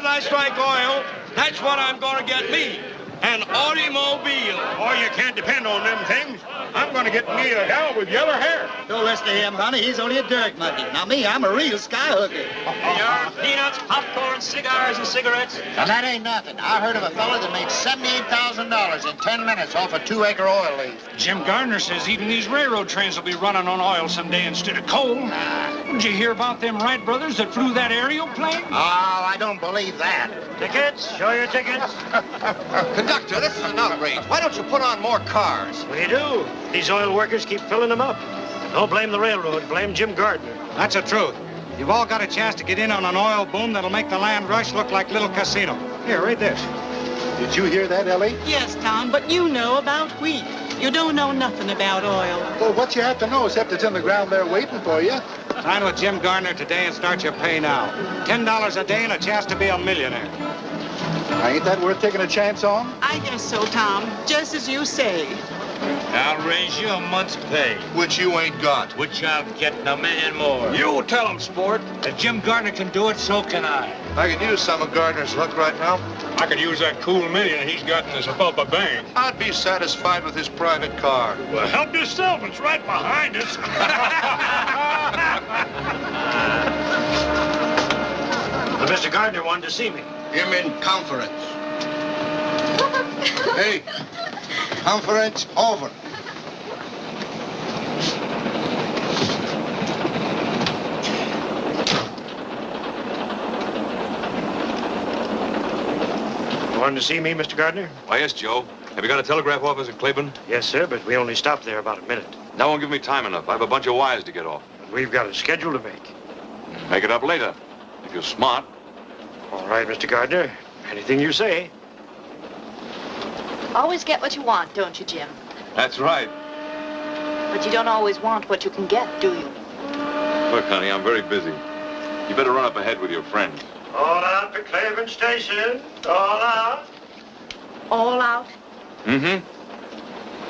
I strike oil, that's what I'm going to get me. An automobile. Oh, you can't depend on them things. I'm going to get me a gal with yellow hair. Don't listen to him, honey. He's only a dirt monkey. Now, me, I'm a real skyhooker. Your peanuts, popcorn, cigars, and cigarettes. Now, that ain't nothing. I heard of a fella that made $78,000 in 10 minutes off a 2-acre oil lease. Jim Gardner says even these railroad trains will be running on oil someday instead of coal. Did you hear about them Wright brothers that flew that aerial plane? Oh, I don't believe that. Tickets? Show your tickets. Conductor, this is an outrage. Why don't you put on more cars? We do. These oil workers keep filling them up. Don't blame the railroad. Blame Jim Gardner. That's the truth. You've all got a chance to get in on an oil boom that'll make the land rush look like Little Casino. Here, read this. Did you hear that, Ellie? Yes, Tom, but you know about wheat. You don't know nothing about oil. Well, what you have to know, except it's in the ground there waiting for you. Sign with Jim Gardner today and start your pay now. $10 a day and a chance to be a millionaire. Ain't that worth taking a chance on? I guess so, Tom, just as you say. I'll raise you a month's pay. Which you ain't got. Which I'm getting $1 million more. You tell him, sport. If Jim Gardner can do it, so can I. I could use some of Gardner's luck right now. I could use that cool $1 million he's got in his Pulpa Bank. I'd be satisfied with his private car. Well, help yourself. It's right behind us. Well, Mr. Gardner wanted to see me. Him in conference. Hey, conference over. Wanted to see me, Mr. Gardner? Why, yes, Joe. Have you got a telegraph office in Cleveland? Yes, sir, but we only stopped there about a minute. That won't give me time enough. I have a bunch of wires to get off. We've got a schedule to make. Make it up later, if you're smart. All right, Mr. Gardner. Anything you say. Always get what you want, don't you, Jim? That's right. But you don't always want what you can get, do you? Look, honey, I'm very busy. You better run up ahead with your friends. All out to Cleveland Station. All out. All out? Mm-hmm.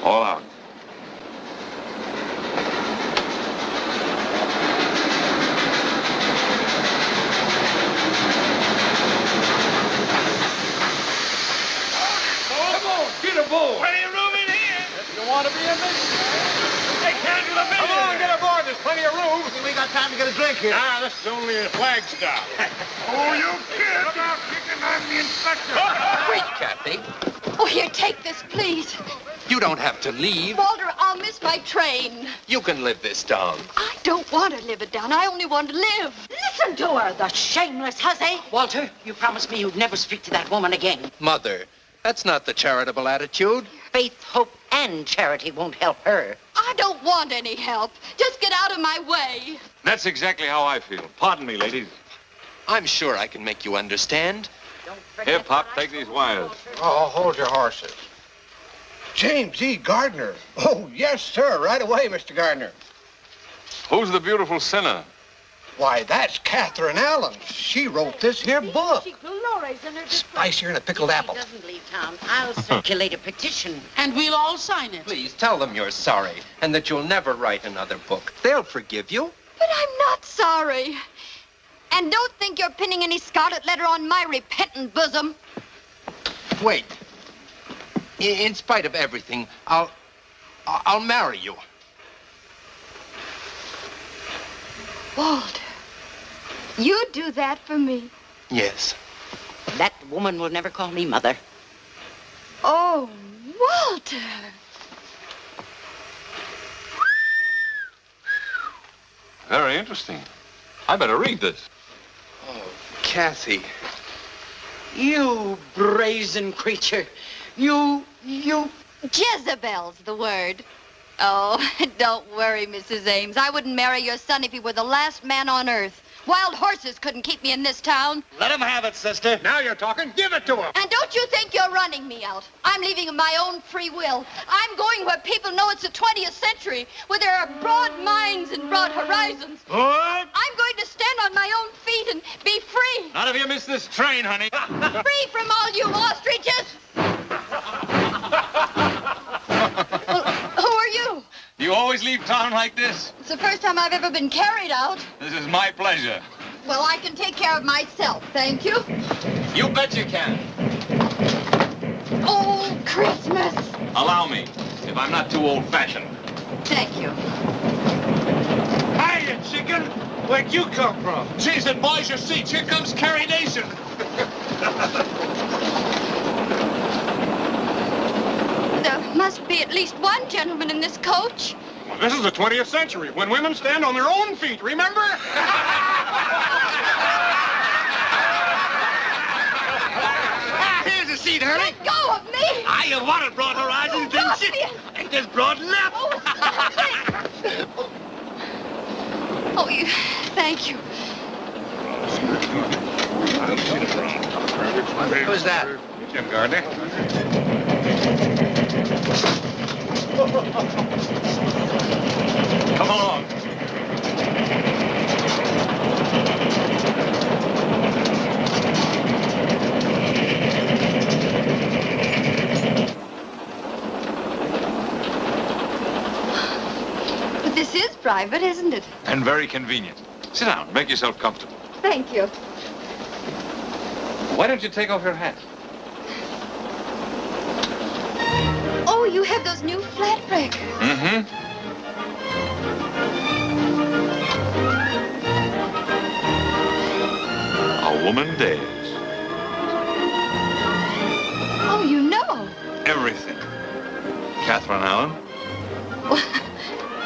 All out. Plenty of room in here. You want to be in this? They can't do the millionaire. Come on, get aboard. There's plenty of room. We got time to get a drink here. Ah, this is only a flag stop. Oh, you kid. Look out, kicking. I'm the inspector. Wait, Kathy. Oh, here, take this, please. You don't have to leave. Walter, I'll miss my train. You can live this down. I don't want to live it down. I only want to live. Listen to her, the shameless hussy. Walter, you promised me you'd never speak to that woman again. Mother, that's not the charitable attitude. Faith, hope, and charity won't help her. I don't want any help. Just get out of my way. That's exactly how I feel. Pardon me, ladies. I'm sure I can make you understand. Here, Pop, take these wires. Oh, hold your horses. James E. Gardner. Oh, yes, sir. Right away, Mr. Gardner. Who's the beautiful sinner? Why, that's Catherine Allen. She wrote this here book. Spicier than a pickled apple. She doesn't leave town. I'll circulate a petition, and we'll all sign it. Please tell them you're sorry and that you'll never write another book. They'll forgive you. But I'm not sorry. And don't think you're pinning any scarlet letter on my repentant bosom. Wait. In spite of everything, I'll marry you. Walter, you do that for me? Yes. That woman will never call me mother. Oh, Walter. Very interesting. I better read this. Oh, Kathy. You brazen creature. You... Jezebel's the word. Oh, don't worry, Mrs. Ames. I wouldn't marry your son if he were the last man on earth. Wild horses couldn't keep me in this town. Let him have it, sister. Now you're talking. Give it to him. And don't you think you're running me out. I'm leaving of my own free will. I'm going where people know it's the 20th century, where there are broad minds and broad horizons. What? I'm going to stand on my own feet and be free. Not if you miss this train, honey. Free from all you ostriches. Well, who are you? You always leave town like this? It's the first time I've ever been carried out. This is my pleasure. Well, I can take care of myself, thank you. You bet you can. Oh, Christmas. Allow me, if I'm not too old-fashioned. Thank you. Hiya, chicken. Where'd you come from? Geez, and boys, your seats. Here comes Carrie Nation. There must be at least one gentleman in this coach. Well, this is the 20th century, when women stand on their own feet, remember? Here's a seat, honey. Let go of me! You wanted broad horizons, didn't you? Ain't this broad left? Oh, stop it! Oh, you... Thank you. Who's that? Jim Gardner. Come along. But this is private, isn't it? And very convenient. Sit down. Make yourself comfortable. Thank you. Why don't you take off your hat? Oh, you have those new flat breakers. Mm-hmm. A woman dares. Oh, you know. Everything. Catherine Allen.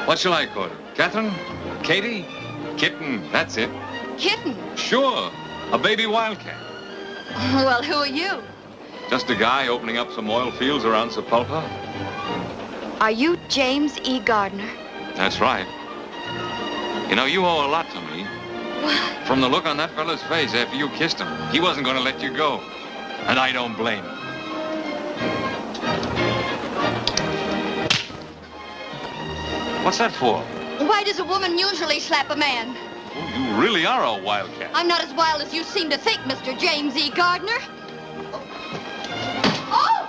What shall I call her? Catherine? Katie? Kitten, that's it. Kitten. Sure. A baby wildcat. Well, who are you? Just a guy opening up some oil fields around Sepulpa. Are you James E. Gardner? That's right. You know, you owe a lot to me. From the look on that fella's face after you kissed him, he wasn't going to let you go. And I don't blame him. What's that for? Why does a woman usually slap a man? Oh, you really are a wildcat. I'm not as wild as you seem to think, Mr. James E. Gardner. Oh!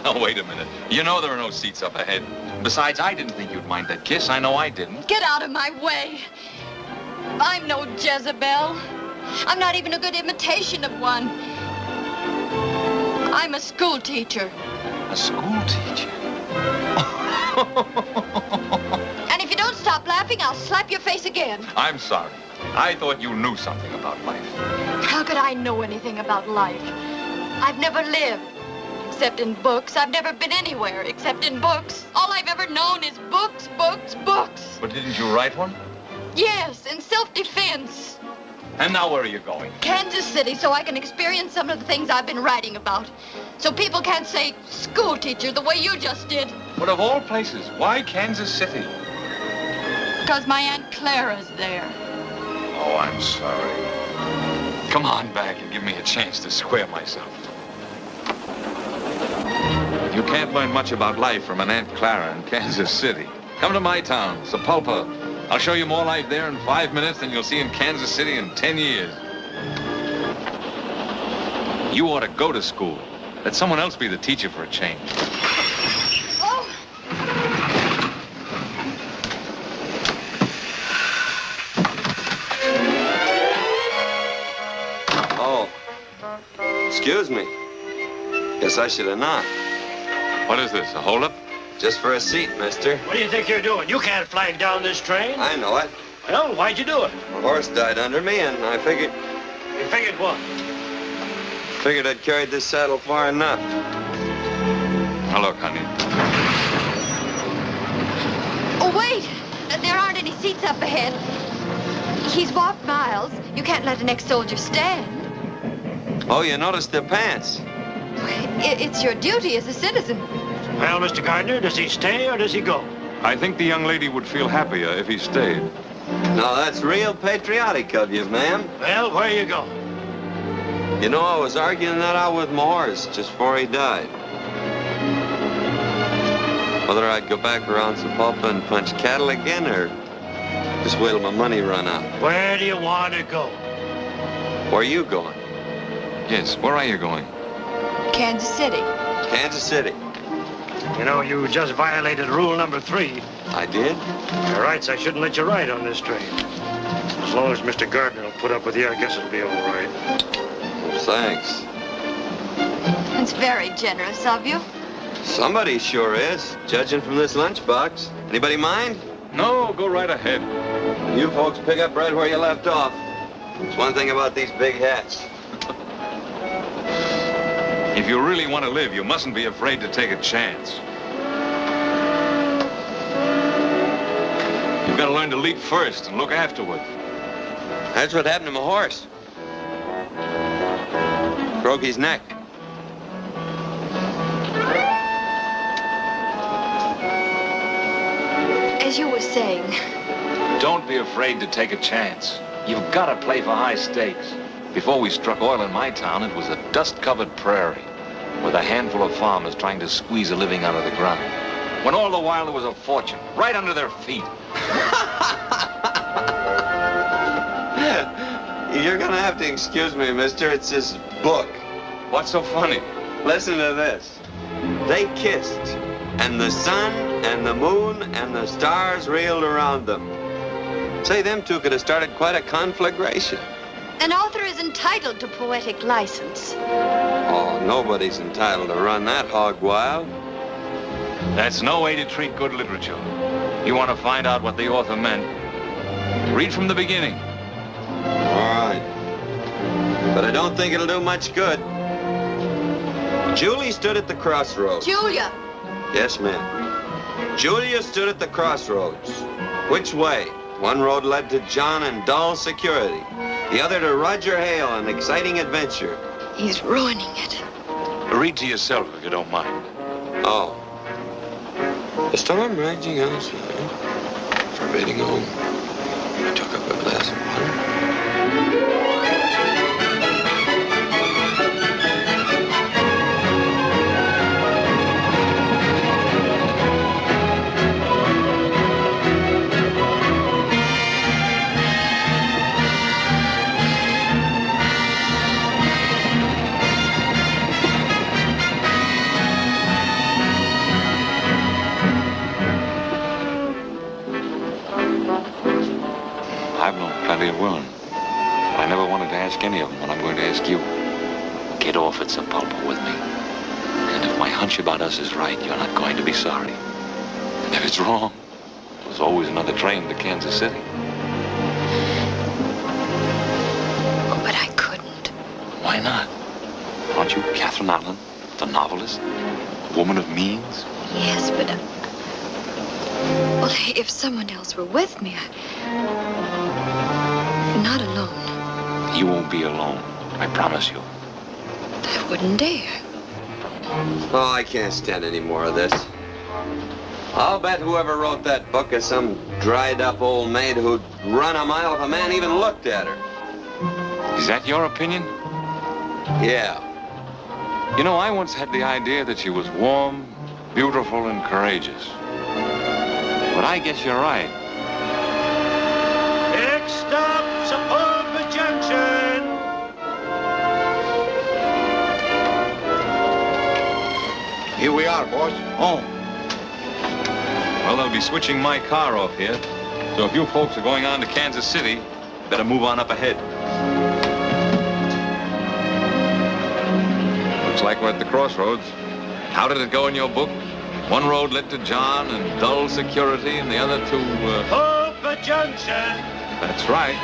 Oh, wait a minute. You know there are no seats up ahead. Besides, I didn't think you'd mind that kiss. I know I didn't. Get out of my way. I'm no Jezebel. I'm not even a good imitation of one. I'm a school teacher. A school teacher? And if you don't stop laughing, I'll slap your face again. I'm sorry. I thought you knew something about life. How could I know anything about life? I've never lived, except in books. I've never been anywhere, except in books. All I've ever known is books, books, books. But didn't you write one? Yes, in self-defense. And now where are you going? Kansas City, so I can experience some of the things I've been writing about. So people can't say school teacher the way you just did. But of all places, why Kansas City? Because my Aunt Clara's there. Oh, I'm sorry. Come on back and give me a chance to square myself. You can't learn much about life from an Aunt Clara in Kansas City. Come to my town, Sepulpa. I'll show you more life there in 5 minutes than you'll see in Kansas City in 10 years. You ought to go to school. Let someone else be the teacher for a change. Oh! Oh. Excuse me. Guess I should have knocked. What is this, a holdup? Just for a seat, mister. What do you think you're doing? You can't flag down this train. I know it. Well, why'd you do it? My horse died under me, and I figured... You figured what? Figured I'd carried this saddle far enough. Now look, honey. Oh, wait! There aren't any seats up ahead. He's walked miles. You can't let an ex-soldier stand. Oh, you noticed their pants. It's your duty as a citizen. Well, Mr. Gardner, does he stay or does he go? I think the young lady would feel happier if he stayed. No, that's real patriotic of you, ma'am. Well, where you go? You know, I was arguing that out with my horse just before he died. Whether I'd go back around Sepulpa and punch cattle again, or just wait till my money run out. Where do you want to go? Where are you going? Yes, where are you going? Kansas City. Kansas City. You know, you just violated rule number 3. I did? By rights, I shouldn't let you ride on this train. As long as Mr. Gardner will put up with you, I guess it'll be all right. Well, thanks. It's very generous of you. Somebody sure is, judging from this lunchbox. Anybody mind? No, go right ahead. You folks pick up right where you left off. It's one thing about these big hats. If you really want to live, you mustn't be afraid to take a chance. You've got to learn to leap first and look afterward. That's what happened to my horse. Broke his neck. As you were saying, Don't be afraid to take a chance. You've got to play for high stakes. Before we struck oil in my town, it was a dust-covered prairie with a handful of farmers trying to squeeze a living out of the ground. When all the while there was a fortune right under their feet. You're gonna have to excuse me, mister. It's this book. What's so funny? Listen to this. They kissed, and the sun and the moon and the stars reeled around them. Say, them two could have started quite a conflagration. an author is entitled to poetic license. Oh, nobody's entitled to run that hog wild. That's no way to treat good literature. You want to find out what the author meant? Read from the beginning. All right. But I don't think it'll do much good. Julie stood at the crossroads. Julia. Yes, ma'am. Julia stood at the crossroads. Which way? One road led to John and dull security. The other to Roger Hale and exciting adventure. He's ruining it. Read to yourself if you don't mind. Oh. The storm raging outside, forbidding home. I took up a glass of water. I've known plenty of women, but I never wanted to ask any of them what I'm going to ask you. Get off at Sepulpa with me. And if my hunch about us is right, you're not going to be sorry. And if it's wrong, there's always another train to Kansas City. Oh, but I couldn't. Why not? Aren't you Catherine Allen, the novelist? A woman of means? Yes, but... well, if someone else were with me, not alone. You won't be alone, I promise you. I wouldn't dare. Oh, I can't stand any more of this. I'll bet whoever wrote that book is some dried-up old maid who'd run a mile if a man even looked at her. Is that your opinion? Yeah. You know, I once had the idea that she was warm, beautiful, and courageous. But I guess you're right. Next stop, Sepulpa Junction. Here we are, boss. Home. Well, they'll be switching my car off here. So if you folks are going on to Kansas City, better move on up ahead. Looks like we're at the crossroads. How did it go in your book? One road led to John and dull security, and the other to, Sepulpa Junction. That's right.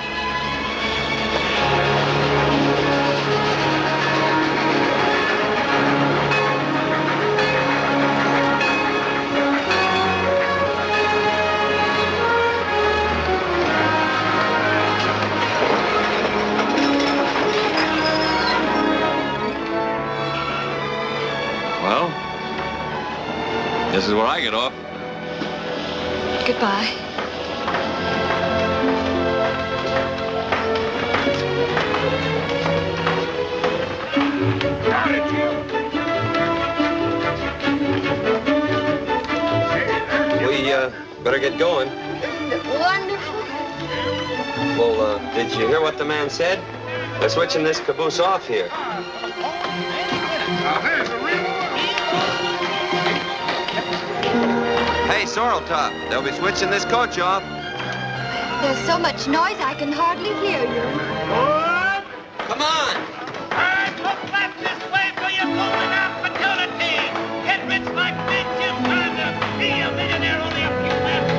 Well, this is where I get off. Goodbye. Got it, you. We, better get going. Wonderful. Well, did you hear what the man said? They're switching this caboose off here. Now, there's a real Hey, Sorrel Top, they'll be switching this coach off. There's so much noise I can hardly hear you. Come on. Look left this way for your golden opportunity. Get rich like me, Jim Gardner. Be a millionaire, only a few left.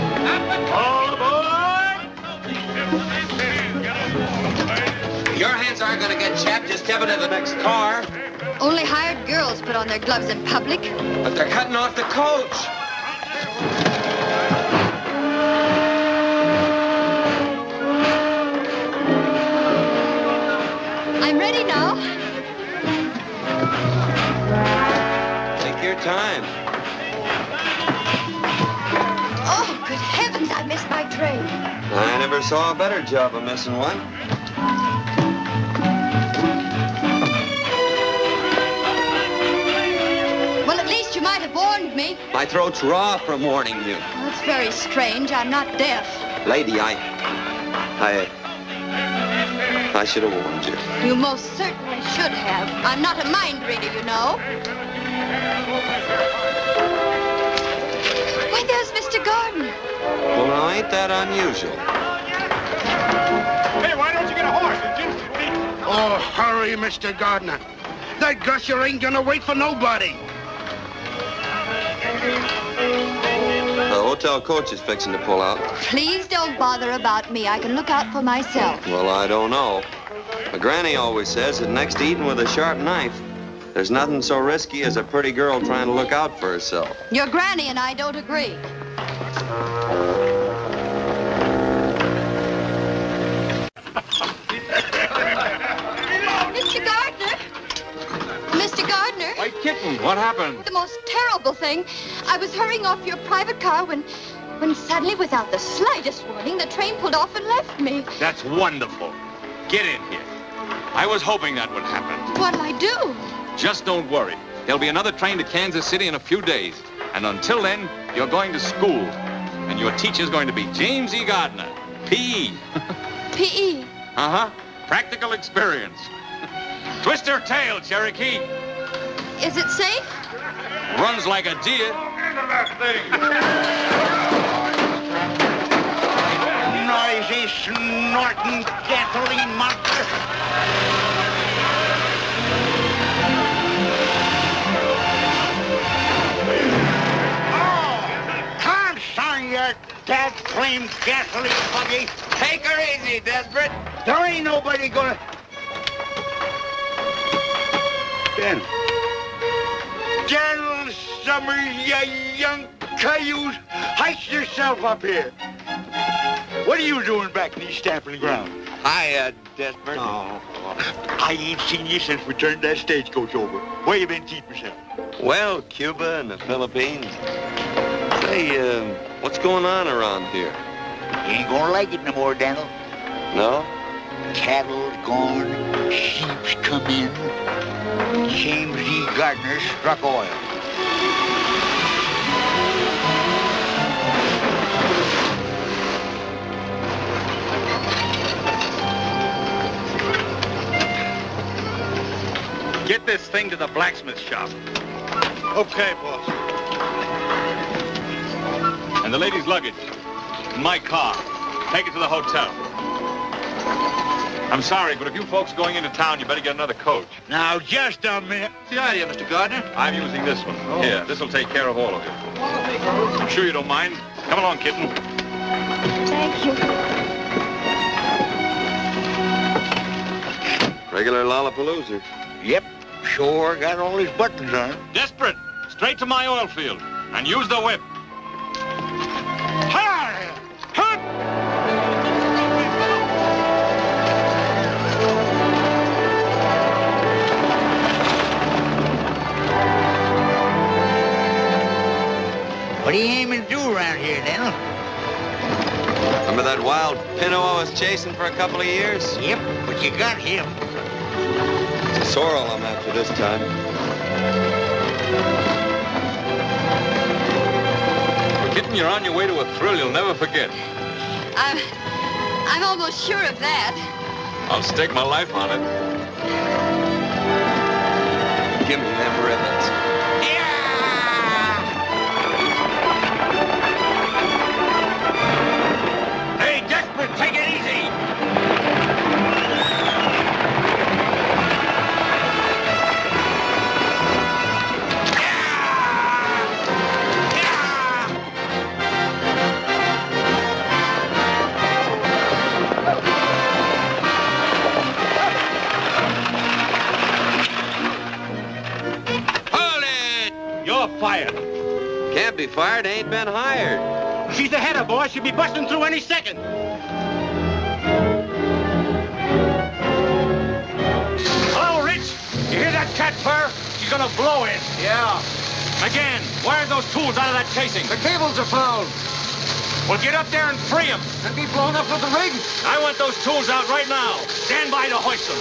All aboard! Your hands aren't going to get chapped. Just step into the next car. Only hired girls put on their gloves in public. But they're cutting off the coach. I'm ready now. Take your time. Oh, good heavens, I missed my train. I never saw a better job of missing one. Well, at least you might have warned me. My throat's raw from warning you. That's very strange. I'm not deaf. Lady, I should have warned you. You most certainly should have. I'm not a mind reader, you know. Why, there's Mr. Gardner. Well, now, ain't that unusual? Hey, why don't you get a horse? Oh, hurry, Mr. Gardner. That gusher ain't gonna wait for nobody. The hotel coach is fixing to pull out. Please don't bother about me. I can look out for myself. Well, I don't know. My granny always says that next to eating with a sharp knife, there's nothing so risky as a pretty girl trying to look out for herself. Your granny and I don't agree. Mr. Gardner! Mr. Gardner! White kitten, what happened? The most terrible thing. I was hurrying off your private car when suddenly, without the slightest warning, the train pulled off and left me. That's wonderful. Get in here. I was hoping that would happen. What'll I do? Just don't worry. There'll be another train to Kansas City in a few days. And until then, you're going to school. And your teacher's going to be James E. Gardner, P.E. P.E.? Uh-huh. Practical experience. Twist her tail, Cherokee. Is it safe? Runs like a deer. Noisy, snorting gasoline monster. Son, you dad-claimed gasoline buggy. Take her easy, Desperate. There ain't nobody gonna... Ben. General Summers, you young cayuse, heist yourself up here. What are you doing back in these stamping ground? Hi, Desperate. Oh, I ain't seen you since we turned that stagecoach over. Where you been keeping yourself? Well, Cuba and the Philippines. Say, what's going on around here? You ain't gonna like it no more, Daniel. No? Cattle gone, sheep's come in. James E. Gardner struck oil. Get this thing to the blacksmith shop. Okay, boss. And the lady's luggage. In my car. Take it to the hotel. I'm sorry, but if you folks going into town, you better get another coach. Now, just a minute. What's the idea, Mr. Gardner? I'm using this one. Oh. Here, this'll take care of all of you. I'm sure you don't mind. Come along, kitten. Thank you. Regular Lollapalooza. Yep, sure got all his buttons on. Desperate. Straight to my oil field. And use the whip. Hi! Hunt! What are you aiming to do around here, Daniel? Remember that wild pinto I was chasing for a couple of years? Yep, but you got him. It's a sorrel I'm after this time. Kitten, you're on your way to a thrill you'll never forget. I'm almost sure of that. I'll stake my life on it. Give me them ribbons. Hey, Desperate, fired. Can't be fired, ain't been hired. She's the header, boy. She'll be busting through any second. Hello, Rich. You hear that cat purr? She's gonna blow in. Yeah. Again, wire those tools out of that casing. The cables are fouled. Well, get up there and free them. And be blown up with the rig. I want those tools out right now. Stand by to hoist them.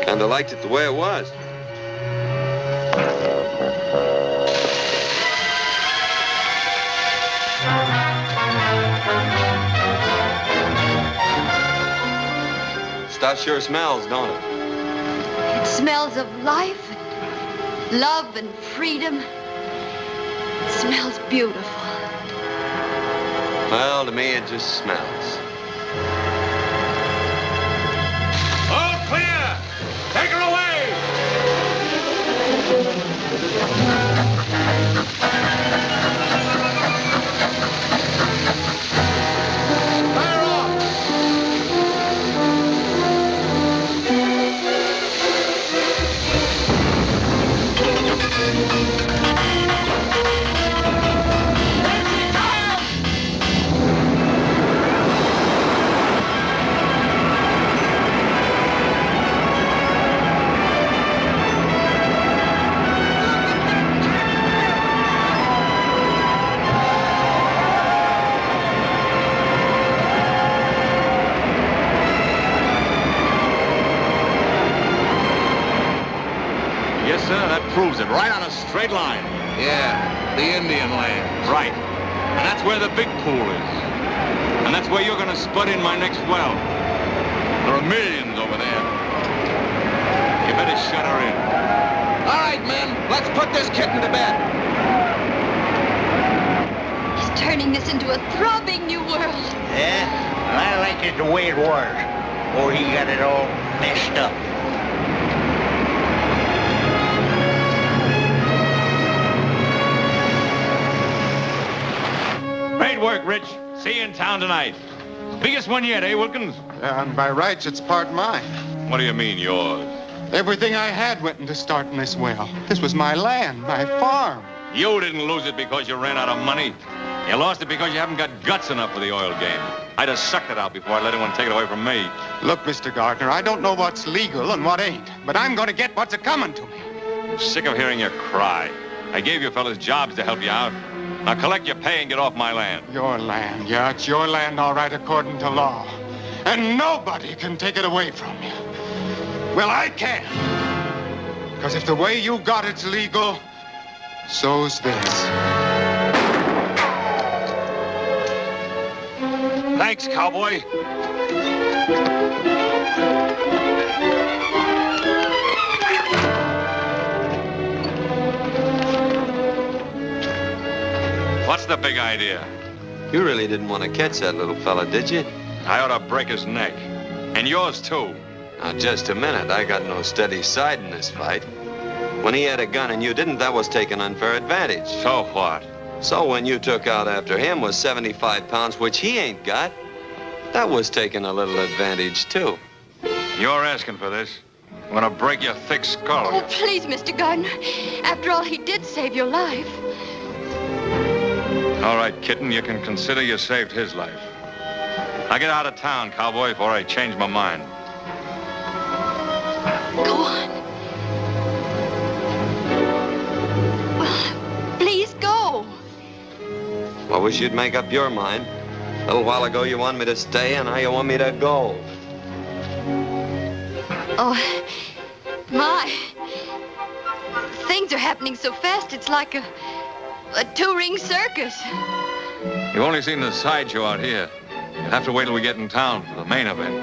Kinda liked it the way it was. Stuff sure smells, don't it? It smells of life, love, and freedom. It smells beautiful. Well, to me, it just smells. All clear! Take her away! Fire off! Yes, sir, that proves it. Right on a straight line. Yeah, the Indian land. Right. And that's where the big pool is. And that's where you're gonna spud in my next well. There are millions over there. You better shut her in. All right, men, let's put this kitten to bed. He's turning this into a throbbing new world. Yeah? Well, I like it the way it was. Or he got it all messed up. Great work, Rich. See you in town tonight. Biggest one yet, eh, Wilkins? And by rights, it's part mine. What do you mean, yours? Everything I had went into starting this well. This was my land, my farm. You didn't lose it because you ran out of money. You lost it because you haven't got guts enough for the oil game. I'd have sucked it out before I let anyone take it away from me. Look, Mr. Gardner, I don't know what's legal and what ain't, but I'm going to get what's a-coming to me. I'm sick of hearing you cry. I gave you fellas jobs to help you out. Now collect your pay and get off my land. Your land, yeah, it's your land, all right, according to law. And nobody can take it away from you. Well, I can. Because if the way you got it's legal, so's this. Thanks, cowboy. What's the big idea? You really didn't want to catch that little fella, did you? I ought to break his neck. And yours, too. Now, just a minute. I got no steady side in this fight. When he had a gun and you didn't, that was taking unfair advantage. So what? So when you took out after him was 75 pounds, which he ain't got, that was taking a little advantage, too. You're asking for this. I'm gonna break your thick skull. Oh, please, Mr. Gardner. After all, he did save your life. All right, kitten, you can consider you saved his life. Now get out of town, cowboy, before I change my mind. Go on. Well, please go. I wish you'd make up your mind. A little while ago you wanted me to stay, and now you want me to go. Oh, my. Things are happening so fast, it's like a two-ring circus. You've only seen the sideshow out here. You'll have to wait till we get in town for the main event.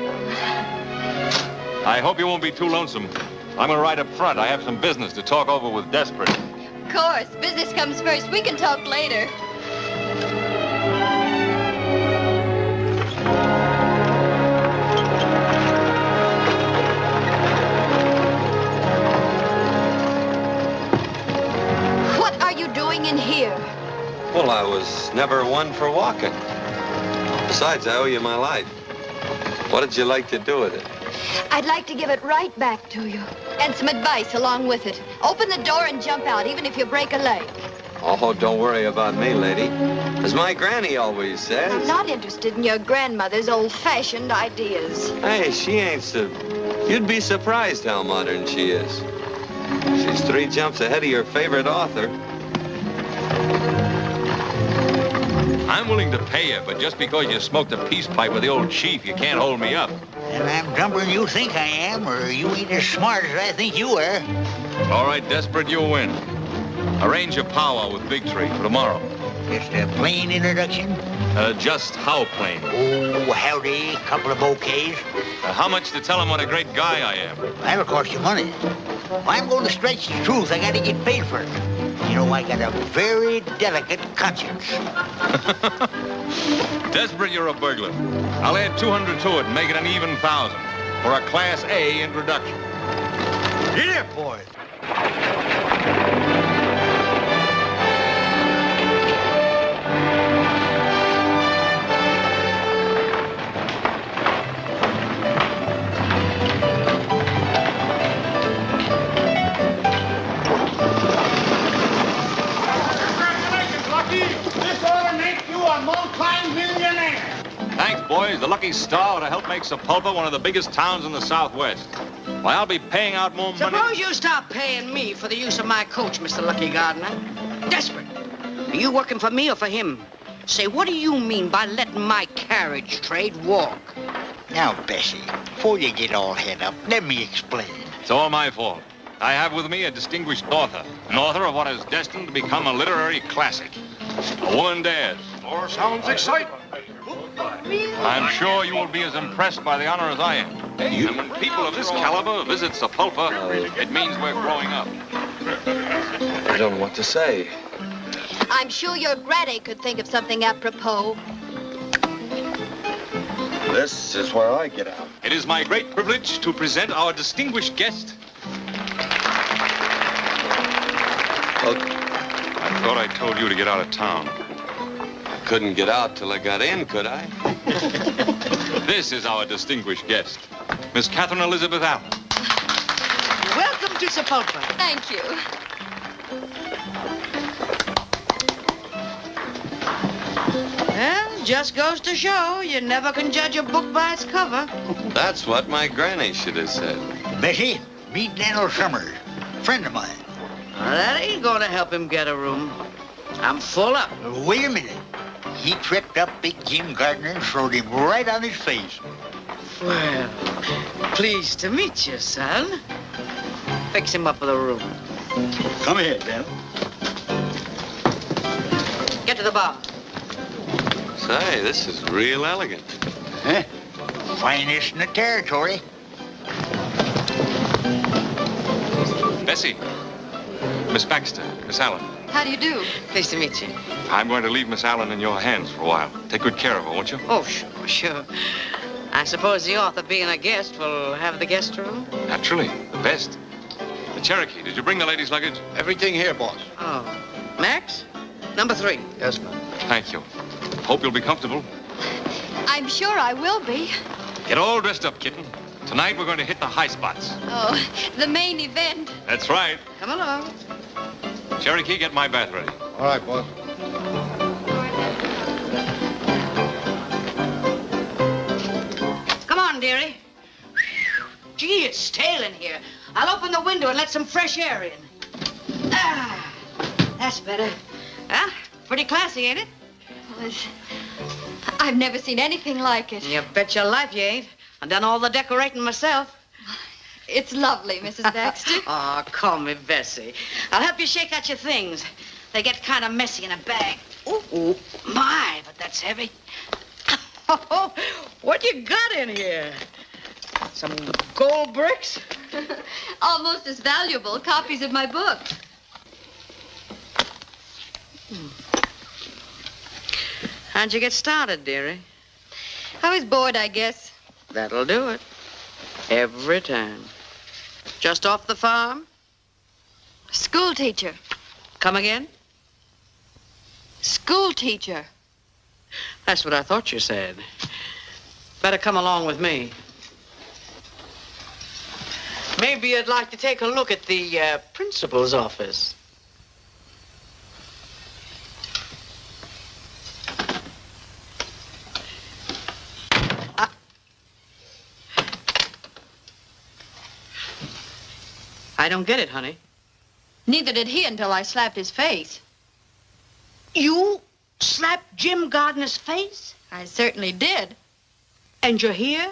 I hope you won't be too lonesome. I'm gonna ride up front. I have some business to talk over with Desperate. Of course, business comes first. We can talk later. What are you doing in here? Well, I was never one for walking. Besides, I owe you my life. What did you like to do with it? I'd like to give it right back to you. And some advice along with it. Open the door and jump out, even if you break a leg. Oh, don't worry about me, lady. As my granny always says. I'm not interested in your grandmother's old-fashioned ideas. Hey, she ain't so... You'd be surprised how modern she is. She's 3 jumps ahead of your favorite author. I'm willing to pay you, but just because you smoked a peace pipe with the old chief, you can't hold me up. And I'm dumber than you think I am, or you ain't as smart as I think you are. All right, Desperate, you'll win. Arrange a powwow with Big Tree for tomorrow. Just a plain introduction? Just how plain? Oh, howdy, couple of bouquets. How much to tell him what a great guy I am? That'll cost you money. Well, I'm going to stretch the truth. I got to get paid for it. You know, I got a very delicate conscience. Desperate, you're a burglar. I'll add 200 to it and make it an even 1,000 for a Class A introduction. Get it, boys. Thanks, boys. The lucky star would have helped make Sepulpa one of the biggest towns in the Southwest. Why, I'll be paying out more money. Suppose you stop paying me for the use of my coach, Mr. Lucky Gardener. Desperate. Are you working for me or for him? Say, what do you mean by letting my carriage trade walk? Now, Bessie, before you get all head up, let me explain. It's all my fault. I have with me a distinguished author, an author of what is destined to become a literary classic. A woman dares. More sounds exciting. I'm sure you will be as impressed by the honor as I am. And when people of this caliber visit Sepulpa, it means we're growing up. I don't know what to say. I'm sure your granny could think of something apropos. This is where I get out. It is my great privilege to present our distinguished guest. I thought I told you to get out of town. Couldn't get out till I got in, could I? This is our distinguished guest, Miss Catherine Elizabeth Allen. Welcome to Sepulpa. Thank you. Well, just goes to show you never can judge a book by its cover. That's what my granny should have said. Bessie, meet Daniel Summers, friend of mine. Well, that ain't gonna help him get a room. I'm full up. Wait a minute. He tripped up Big Jim Gardner and throwed him right on his face. Well, pleased to meet you, son. Fix him up with a room. Come ahead, Dan. Get to the bar. Say, this is real elegant. Huh? Finest in the territory. Bessie, Miss Baxter, Miss Allen. How do you do? Pleased to meet you. I'm going to leave Miss Allen in your hands for a while. Take good care of her, won't you? Oh, sure. I suppose the author, being a guest, will have the guest room? Naturally, the best. The Cherokee, did you bring the ladies' luggage? Everything here, boss. Oh. Max? Number 3. Yes, ma'am. Thank you. Hope you'll be comfortable. I'm sure I will be. Get all dressed up, kitten. Tonight we're going to hit the high spots. Oh, the main event. That's right. Come along. Cherokee, get my bath ready. All right, boss. Come on, dearie. Gee, it's stale in here. I'll open the window and let some fresh air in. Ah, that's better. Well, pretty classy, ain't it? Well, I've never seen anything like it. You bet your life you ain't. I've done all the decorating myself. It's lovely, Mrs. Baxter. Oh, call me Bessie. I'll help you shake out your things. They get kind of messy in a bag. Ooh, my, but that's heavy. Oh, what you got in here? Some gold bricks? Almost as valuable copies of my book. How'd you get started, dearie? I was bored, I guess. That'll do it. Every time. Just off the farm? School teacher. Come again? School teacher. That's what I thought you said. Better come along with me. Maybe you'd like to take a look at the principal's office. I don't get it, honey. Neither did he until I slapped his face. You slapped Jim Gardner's face? I certainly did. And you're here?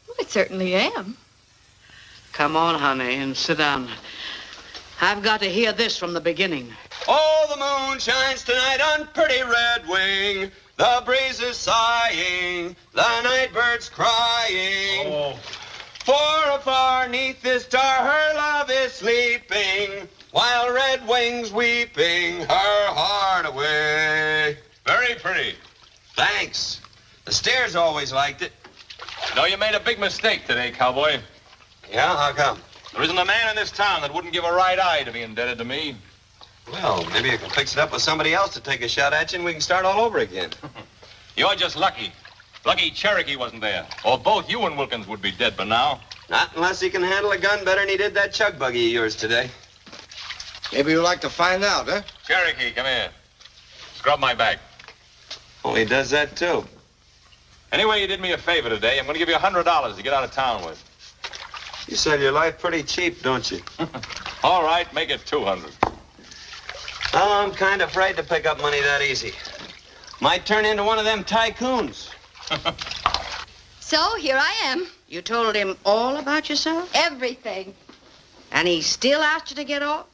Well, I certainly am. Come on, honey, and sit down. I've got to hear this from the beginning. Oh, the moon shines tonight on pretty Red Wing. The breeze is sighing, the night bird's crying. Oh. For afar neath this star her love is sleeping, while Red Wing's weeping her heart away. Very pretty. Thanks. The Steers always liked it. No, you made a big mistake today, cowboy. Yeah, how come? There isn't a man in this town that wouldn't give a right eye to be indebted to me. Well, maybe you can fix it up with somebody else to take a shot at you and we can start all over again. You're just lucky. Lucky Cherokee wasn't there. Or both you and Wilkins would be dead by now. Not unless he can handle a gun better than he did that chug buggy of yours today. Maybe you'd like to find out, huh? Cherokee, come here. Scrub my back. Oh, he does that too. Anyway, you did me a favor today. I'm going to give you $100 to get out of town with. You sell your life pretty cheap, don't you? All right, make it 200. Well, I'm kind of afraid to pick up money that easy. Might turn into one of them tycoons. So, here I am. You told him all about yourself? Everything. And he still asked you to get off?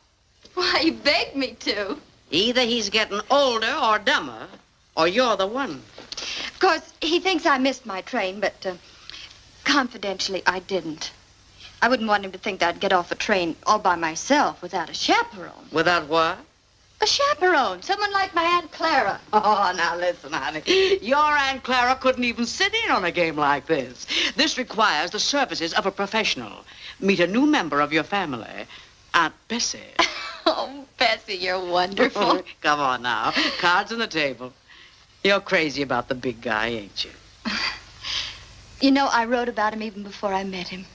Why, he begged me to. Either he's getting older or dumber, or you're the one. Of course, he thinks I missed my train, but confidentially, I didn't. I wouldn't want him to think that I'd get off a train all by myself without a chaperone. Without what? A chaperone. Someone like my Aunt Clara. Oh, now listen, honey. Your Aunt Clara couldn't even sit in on a game like this. This requires the services of a professional. Meet a new member of your family, Aunt Bessie. Oh, Bessie, you're wonderful. Come on now. Cards on the table. You're crazy about the big guy, ain't you? You know, I wrote about him even before I met him.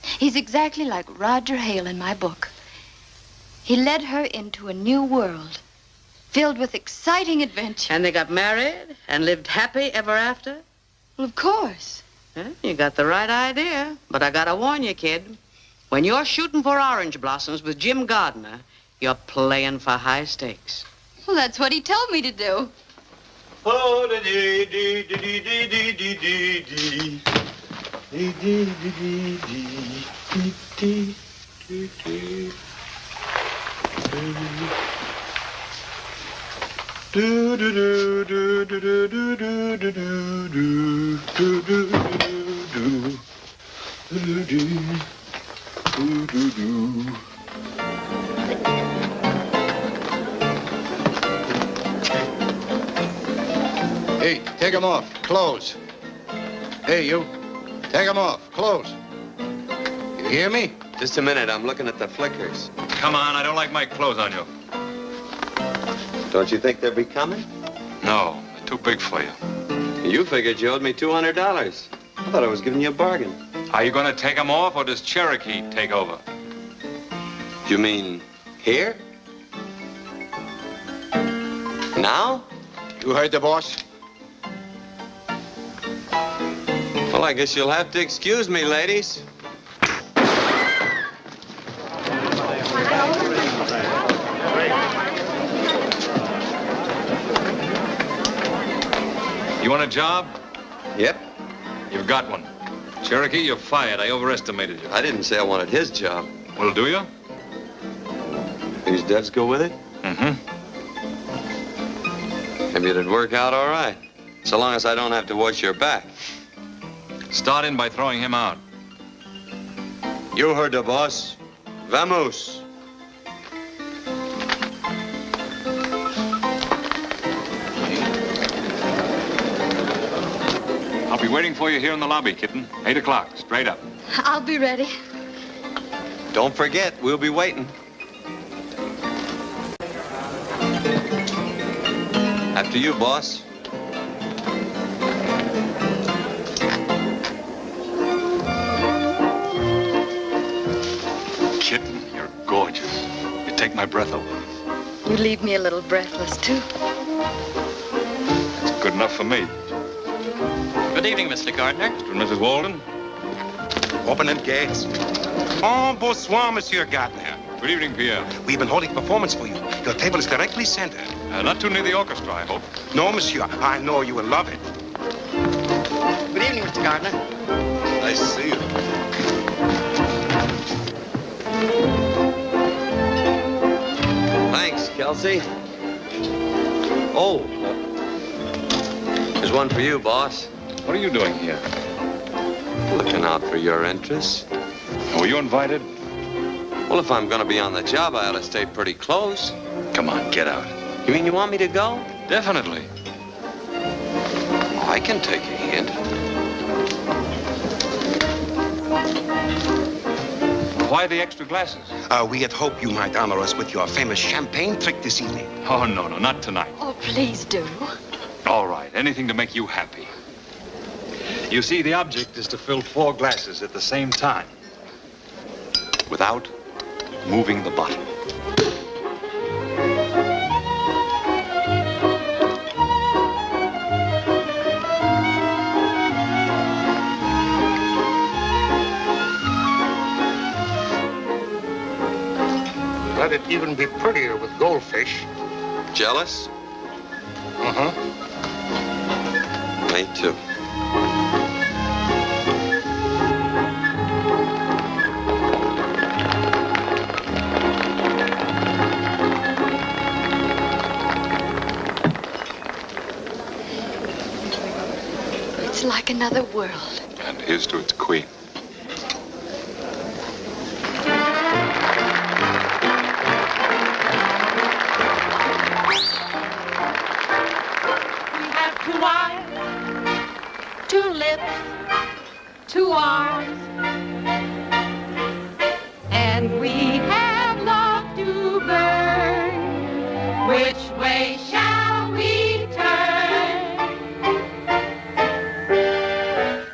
He's exactly like Roger Hale in my book. He led her into a new world, filled with exciting adventure. And they got married and lived happy ever after? Well, of course. Well, you got the right idea. But I gotta warn you, kid. When you're shooting for orange blossoms with Jim Gardner, you're playing for high stakes. Well, that's what he told me to do. Oh, dee dee dee dee dee dee dee dee dee. Dee dee dee dee dee dee dee. Do do do do do do do do do do do do do do do do. Hey, take them off. Clothes. Hey, you. Take them off. Clothes. You hear me? Just a minute, I'm looking at the flickers. Come on, I don't like my clothes on you. Don't you think they'll be coming? No, they're too big for you. You figured you owed me $200. I thought I was giving you a bargain. Are you going to take them off, or does Cherokee take over? You mean here? Now? You heard the boss? Well, I guess you'll have to excuse me, ladies. You want a job? Yep. You've got one. Cherokee, you're fired. I overestimated you. I didn't say I wanted his job. Well, do you? These devs go with it? Mm-hmm. Maybe it'd work out all right. So long as I don't have to watch your back. Start in by throwing him out. You heard the boss. Vamos. I'll be waiting for you here in the lobby, kitten. 8 o'clock, straight up. I'll be ready. Don't forget, we'll be waiting. After you, boss. take my breath away. You leave me a little breathless, too. That's good enough for me. Good evening, Mr. Gardner. Mr. and Mrs. Walden. Open them gates. Oh, bonsoir, Monsieur Gardner. Good evening, Pierre. We've been holding performance for you. Your table is directly centered. Not too near the orchestra, I hope. No, Monsieur. I know you will love it. Good evening, Mr. Gardner. Nice to see you. Thanks, Kelsey. Oh. There's one for you, boss. What are you doing here? Looking out for your interests. Were you invited? Well, if I'm going to be on the job, I ought to stay pretty close. Come on, get out. You mean you want me to go? Definitely. I can take a hint. Why the extra glasses? We had hoped you might honor us with your famous champagne trick this evening. Oh, no, not tonight. Oh, please do. All right, anything to make you happy. You see, the object is to fill 4 glasses at the same time without moving the bottle. Let it even be prettier with goldfish. Jealous? Uh-huh. Me too. It's like another world. And here's to its queen. Two eyes, 2 lips, 2 arms, and we have love to burn. Which way shall we turn?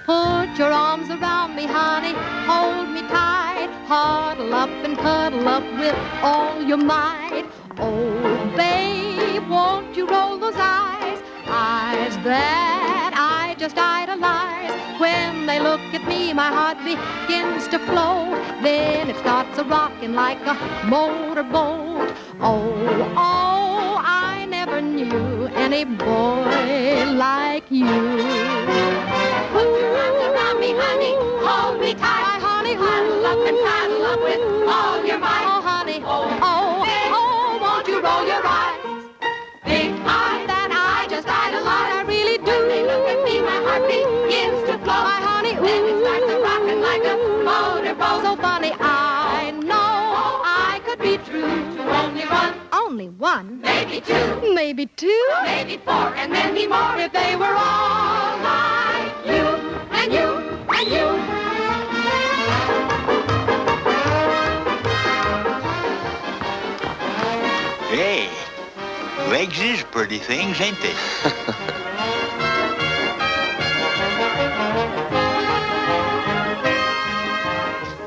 Put your arms around me, honey, hold me tight, huddle up and cuddle up with all your might. Oh, babe, won't you roll those eyes? Eyes that I just idolize. When they look at me, my heart begins to flow. Then it starts a-rocking like a motorboat. Oh, I never knew any boy like you. Put your arms around me, honey, hold me tight, honey, huddle up and paddle up with all your might. Oh, honey, oh, won't you roll your eyes? Big eyes that I just idolize, I really do. When they look at me, my heart begins to flow. My honey, ooh, then it starts a-rocking like a motorboat. So funny, I know I could be true to only one. Only one? Maybe 2. Maybe 2? Maybe 4, and many more if they were all like you, and you, and you. Hey, legs is pretty things, ain't they?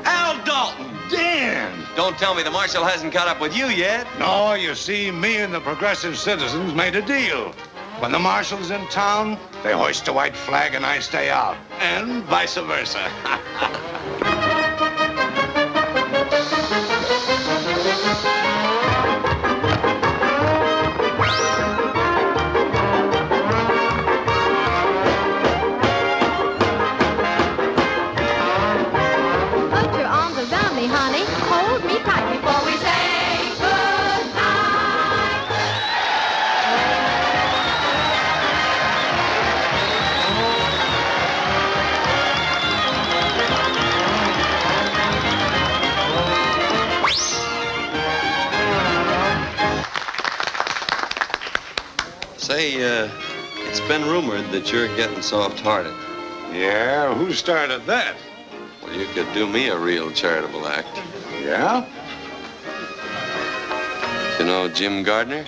Al Dalton! Dan! Don't tell me the marshal hasn't caught up with you yet. No, you see, me and the progressive citizens made a deal. When the marshal's in town, they hoist a white flag and I stay out. And vice versa. Put your arms around me, honey. Hold me tight before we say goodnight. Say, it's been rumored that you're getting soft-hearted. Yeah, who started that? Well, you could do me a real charitable act. Yeah? You know Jim Gardner?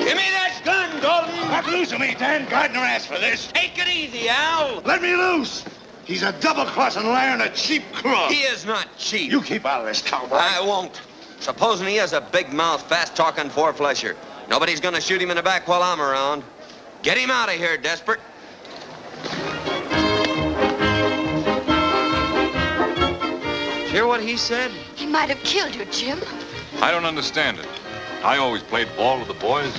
Give me that gun, Dalton! Let loose of me, Dan. Gardner asked for this. Take it easy, Al. Let me loose. He's a double-crossing liar and a cheap crook. He is not cheap. You keep out of this, cowboy. I won't. Supposing he is a big-mouth, fast-talking four-flesher. Nobody's gonna shoot him in the back while I'm around. Get him out of here, Desperate. Hear what he said? He might have killed you, Jim. I don't understand it. I always played ball with the boys.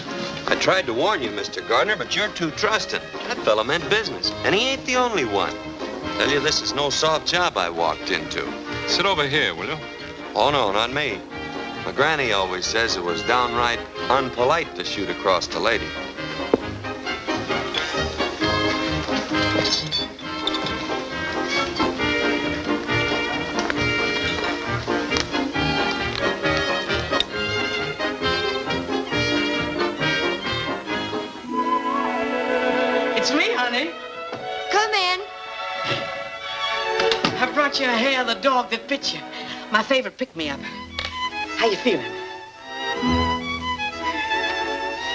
I tried to warn you, Mr. Gardner, but you're too trusting. That fella meant business, and he ain't the only one. Tell you, this is no soft job I walked into. Sit over here, will you? Oh, no, not me. My granny always says it was downright unpolite to shoot across the lady. It's me, honey. Come in. I brought you a hair of the dog that bit you. My favorite pick-me-up. How you feeling?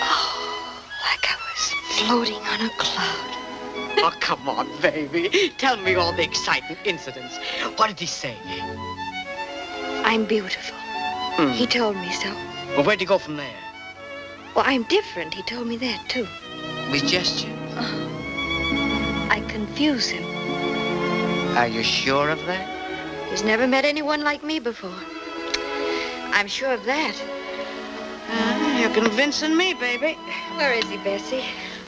Oh, like I was floating on a cloud. Oh, come on, baby. Tell me all the exciting incidents. What did he say? I'm beautiful. He told me so. Well, where'd you go from there? Well, I'm different. He told me that, too. With gesture? I confuse him. Are you sure of that? He's never met anyone like me before. I'm sure of that. You're convincing me, baby. Where is he, Bessie?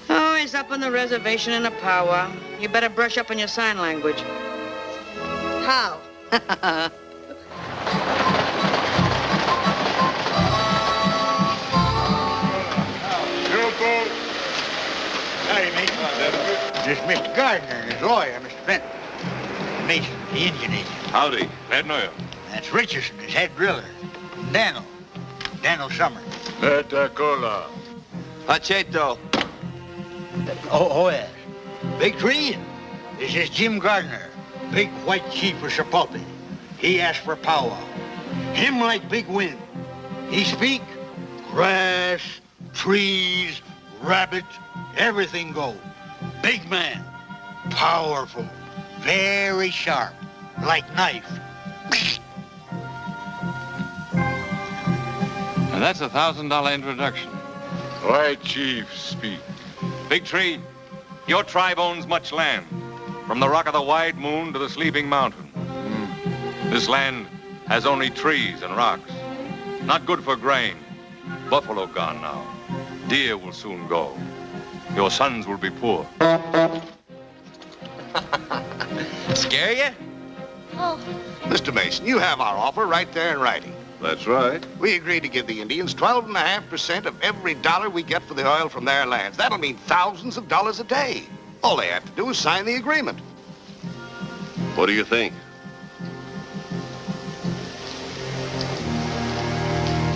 Oh, he's up on the reservation in a powwow. You better brush up on your sign language. How? Howdy, mate. This is Mr. Gardner and his lawyer, Mr. Fenton. Mason, the Indian agent. Howdy. Glad to know you. That's Richardson, his head driller. Daniel Summers. Cola. Hacheto. Oh, yes. Big Tree, this is Jim Gardner, big white chief of Chipotle. He asked for powwow. Him like big wind. He speak, grass, trees, rabbits, everything go. Big man, powerful, very sharp, like knife. And that's $1,000 introduction. White chief, speak. Big Tree, your tribe owns much land, from the rock of the wide moon to the sleeping mountain. This land has only trees and rocks. Not good for grain. Buffalo gone now. Deer will soon go. Your sons will be poor. Scare you? Oh. Mr. Mason, you have our offer right there in writing. That's right. We agreed to give the Indians 12.5% of every dollar we get for the oil from their lands. That'll mean thousands of dollars a day. All they have to do is sign the agreement. What do you think?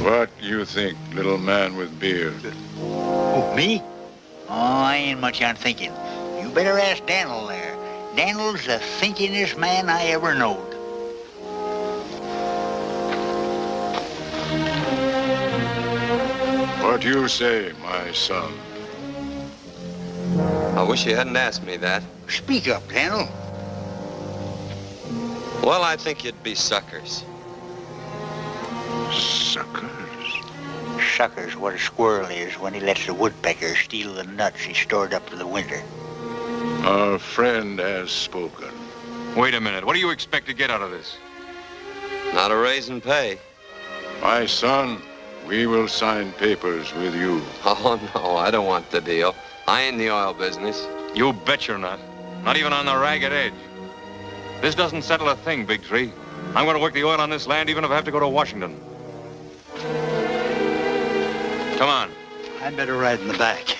What you think, little man with beard? Who, me? Oh, I ain't much on thinking. You better ask Daniel there. Daniel's the thinkingest man I ever knowed. What you say, my son? I wish you hadn't asked me that. Speak up, Daniel. Well, I think you'd be suckers. Suckers? Sucker's what a squirrel is when he lets the woodpecker steal the nuts he stored up for the winter. Our friend has spoken. Wait a minute. What do you expect to get out of this? Not a raise in pay. My son, we will sign papers with you. Oh, no, I don't want the deal. I ain't in the oil business. You bet you're not. Not even on the ragged edge. This doesn't settle a thing, Big Tree. I'm going to work the oil on this land even if I have to go to Washington. Come on. I'd better ride in the back.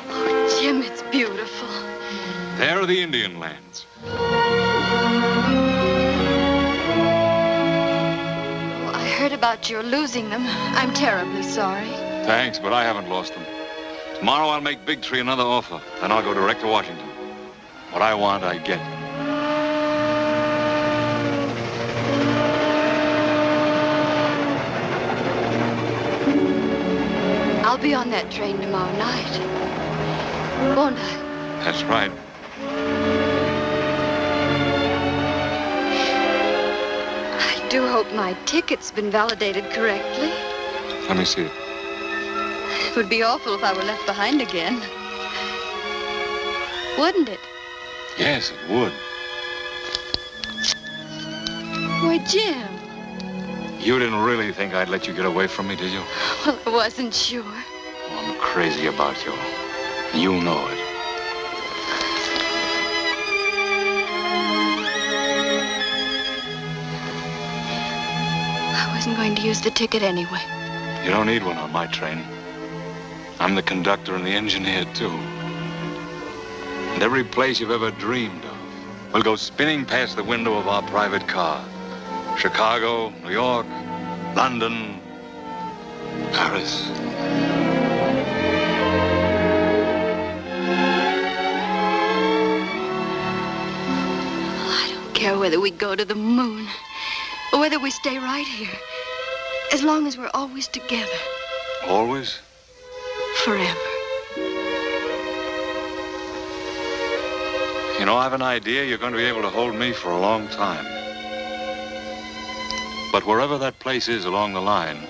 Oh, Jim, it's beautiful. There are the Indian lands. I heard about your losing them. I'm terribly sorry. Thanks, but I haven't lost them. Tomorrow I'll make Big Tree another offer. Then I'll go direct to Washington. What I want, I get. be on that train tomorrow night, won't I? That's right. I do hope my ticket's been validated correctly. Let me see it. It would be awful if I were left behind again. Wouldn't it? Yes, it would. Why, Jim. You didn't really think I'd let you get away from me, did you? Well, I wasn't sure. I'm crazy about you. You know it. I wasn't going to use the ticket anyway. You don't need one on my train. I'm the conductor and the engineer, too. And every place you've ever dreamed of will go spinning past the window of our private car. Chicago, New York, London, Paris. I don't care whether we go to the moon or whether we stay right here, as long as we're always together. Always? Forever. You know, I have an idea you're going to be able to hold me for a long time. But wherever that place is along the line,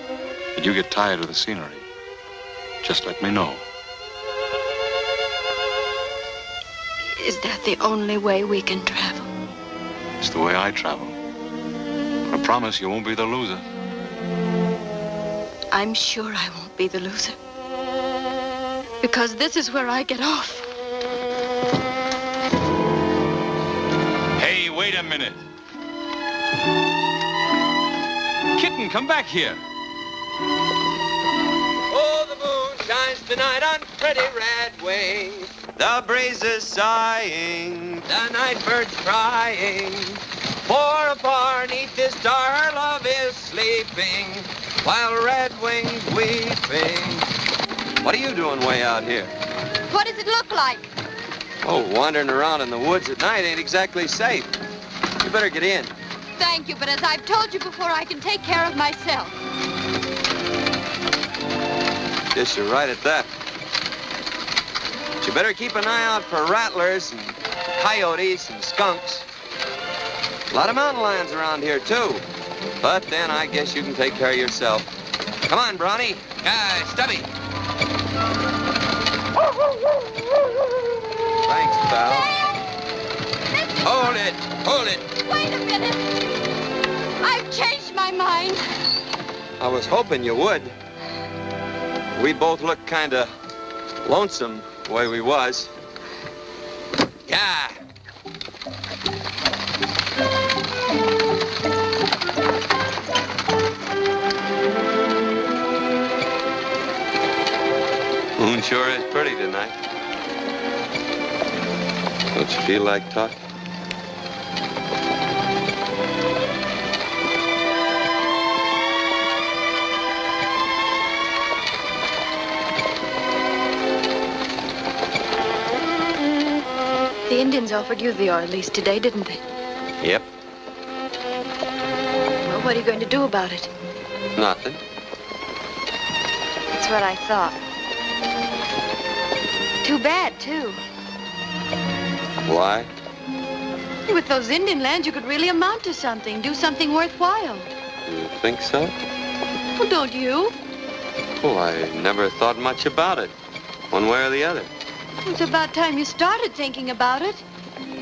that you get tired of the scenery, just let me know. Is that the only way we can travel? It's the way I travel. I promise you won't be the loser. I'm sure I won't be the loser. Because this is where I get off. Hey, wait a minute. Kitten, come back here. Oh, the moon shines tonight on pretty red wings. The breeze is sighing, the night bird's crying. For far beneath this star, her love is sleeping, while red wings weeping. What are you doing way out here? What does it look like? Oh, wandering around in the woods at night ain't exactly safe. You better get in. Thank you, but as I've told you before, I can take care of myself. Guess you're right at that. But you better keep an eye out for rattlers and coyotes and skunks. A lot of mountain lions around here, too. But then I guess you can take care of yourself. Come on, Brawny. Stubby. Thanks, pal. Hold it. Hold it. Wait a minute. I've changed my mind. I was hoping you would. We both look kind of lonesome the way we was. Yeah. Moon sure is pretty tonight. Don't you feel like talking? The Indians offered you the oil lease today, didn't they? Yep. Well, what are you going to do about it? Nothing. That's what I thought. Too bad, too. Why? With those Indian lands, you could really amount to something, do something worthwhile. You think so? Well, don't you? Well, I never thought much about it, one way or the other. It's about time you started thinking about it.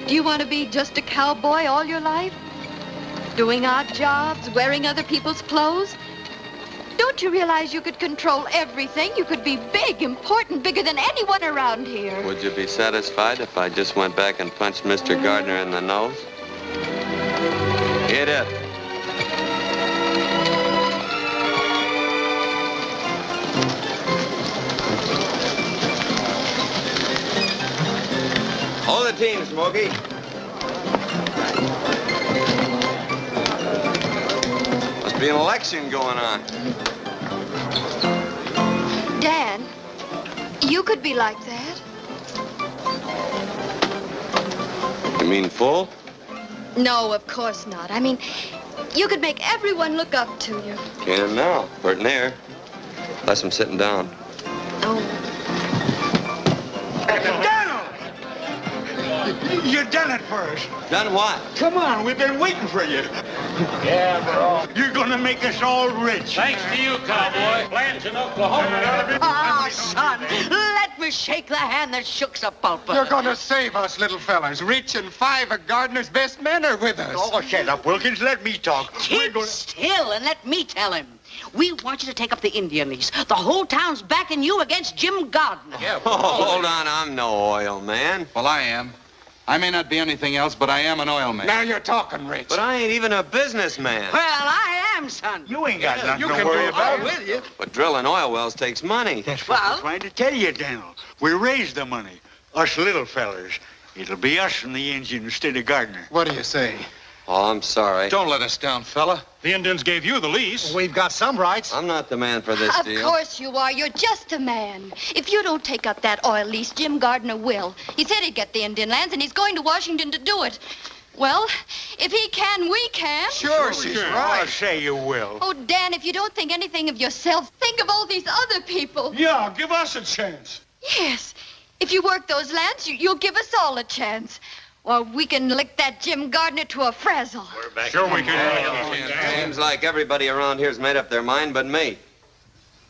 Do you want to be just a cowboy all your life? Doing odd jobs, wearing other people's clothes? Don't you realize you could control everything? You could be big, important, bigger than anyone around here. Would you be satisfied if I just went back and punched Mr. Gardner in the nose? Hit it. Hold the team, Smokey. Must be an election going on. Dan, you could be like that. You mean full? No, of course not. I mean, you could make everyone look up to you. Can now. Hurting there. Unless I'm sitting down. You done it for us. Done what? Come on, we've been waiting for you. Yeah, bro. You're gonna make us all rich. Thanks to you, cowboy. Plants in Oklahoma. Ah, son, let me shake the hand that shook the pulpit. You're going to save us, little fellas. Rich and 5 of Gardner's best men are with us. Oh, shut up, Wilkins. Let me talk. Keep still and let me tell him. We want you to take up the Indian lease. The whole town's backing you against Jim Gardner. Yeah, hold on. I'm no oil man. Well, I am. I may not be anything else, but I am an oil man. Now you're talking, Rich. But I ain't even a businessman. Well, I am, son. You ain't got nothing you to worry about. I'm with you. But drilling oil wells takes money. That's what I'm trying to tell you, Daniel. We raise the money. Us little fellers. It'll be us from the engine instead of Gardner. What do you say? Oh, I'm sorry. Don't let us down, fella. The Indians gave you the lease. We've got some rights. I'm not the man for this Of deal. course you are. You're just a man. If you don't take up that oil lease, Jim Gardner will. He said he'd get the Indian lands, and he's going to Washington to do it. Well, if he can, we can. Sure, she's right. I'll say you will. Oh, Dan, if you don't think anything of yourself, think of all these other people. Yeah, give us a chance. Yes. If you work those lands, you'll give us all a chance. Or we can lick that Jim Gardner to a frazzle. Sure we can. Seems like everybody around here's made up their mind but me.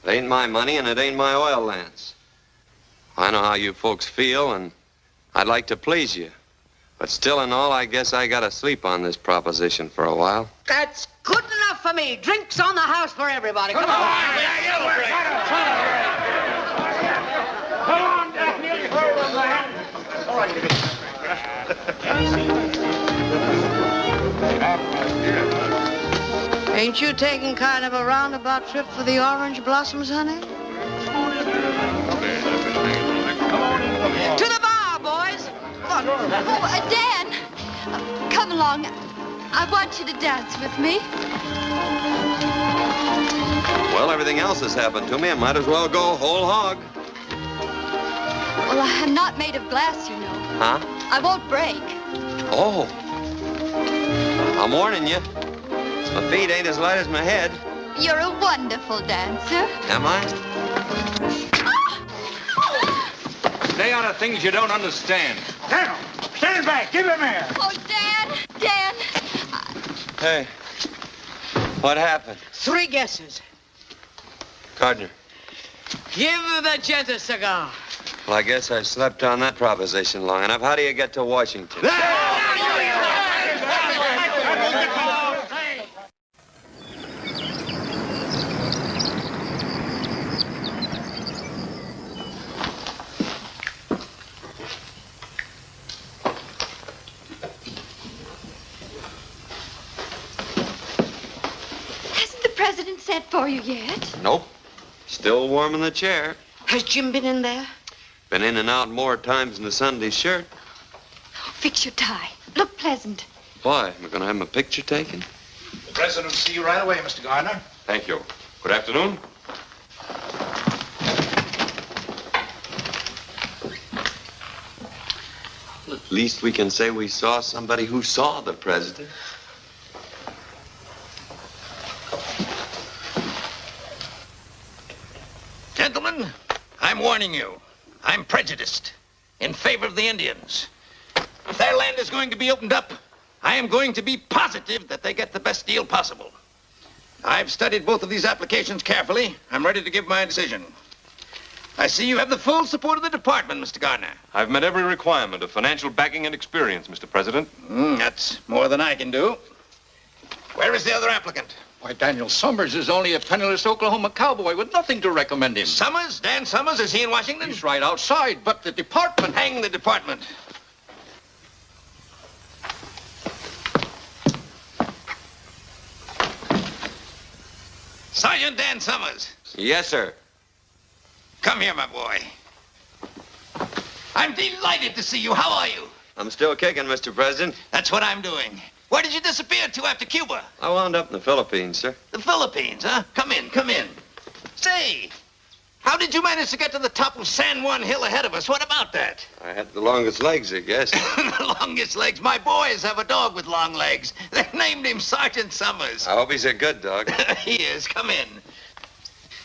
It ain't my money and it ain't my oil lands. I know how you folks feel, and I'd like to please you. But still and all, I guess I gotta sleep on this proposition for a while. That's good enough for me. Drinks on the house for everybody. Come on. Come on, Daniel. All right. Ain't you taking kind of a roundabout trip for the orange blossoms, honey? To the bar, boys. Come on. Oh, Dan, come along. I want you to dance with me. Well, everything else has happened to me. I might as well go whole hog. Well, I'm not made of glass, you know. Huh? I won't break. Oh. I'm warning you. My feet ain't as light as my head. You're a wonderful dancer. Am I? Stay out of things you don't understand. Daniel, stand back. Give him air. Oh, Dan. Hey. What happened? 3 guesses. Gardner. Give the gent a cigar. Well, I guess I slept on that proposition long enough. How do you get to Washington? Hasn't the president sent for you yet? Nope. Still warm in the chair. Has Jim been in there? Been in and out more times than the Sunday shirt. Fix your tie. Look pleasant. Why? Am I going to have my picture taken? The president will see you right away, Mr. Gardner. Thank you. Good afternoon. At least we can say we saw somebody who saw the president. Gentlemen, I'm warning you. I'm prejudiced in favor of the Indians. If their land is going to be opened up, I am going to be positive that they get the best deal possible. I've studied both of these applications carefully. I'm ready to give my decision. I see you have the full support of the department, Mr. Gardner. I've met every requirement of financial backing and experience, Mr. President. That's more than I can do. Where is the other applicant? Why, Daniel Summers is only a penniless Oklahoma cowboy with nothing to recommend him. Summers? Dan Summers? Is he in Washington? He's right outside, but the department... Hang the department. Sergeant Dan Summers. Yes, sir. Come here, my boy. I'm delighted to see you. How are you? I'm still kicking, Mr. President. That's what I'm doing. Where did you disappear to after Cuba? I wound up in the Philippines, sir. The Philippines, huh? Come in, come in. Say, how did you manage to get to the top of San Juan Hill ahead of us? What about that? I had the longest legs, I guess. The longest legs? My boys have a dog with long legs. They named him Sergeant Summers. I hope he's a good dog. He is. Come in.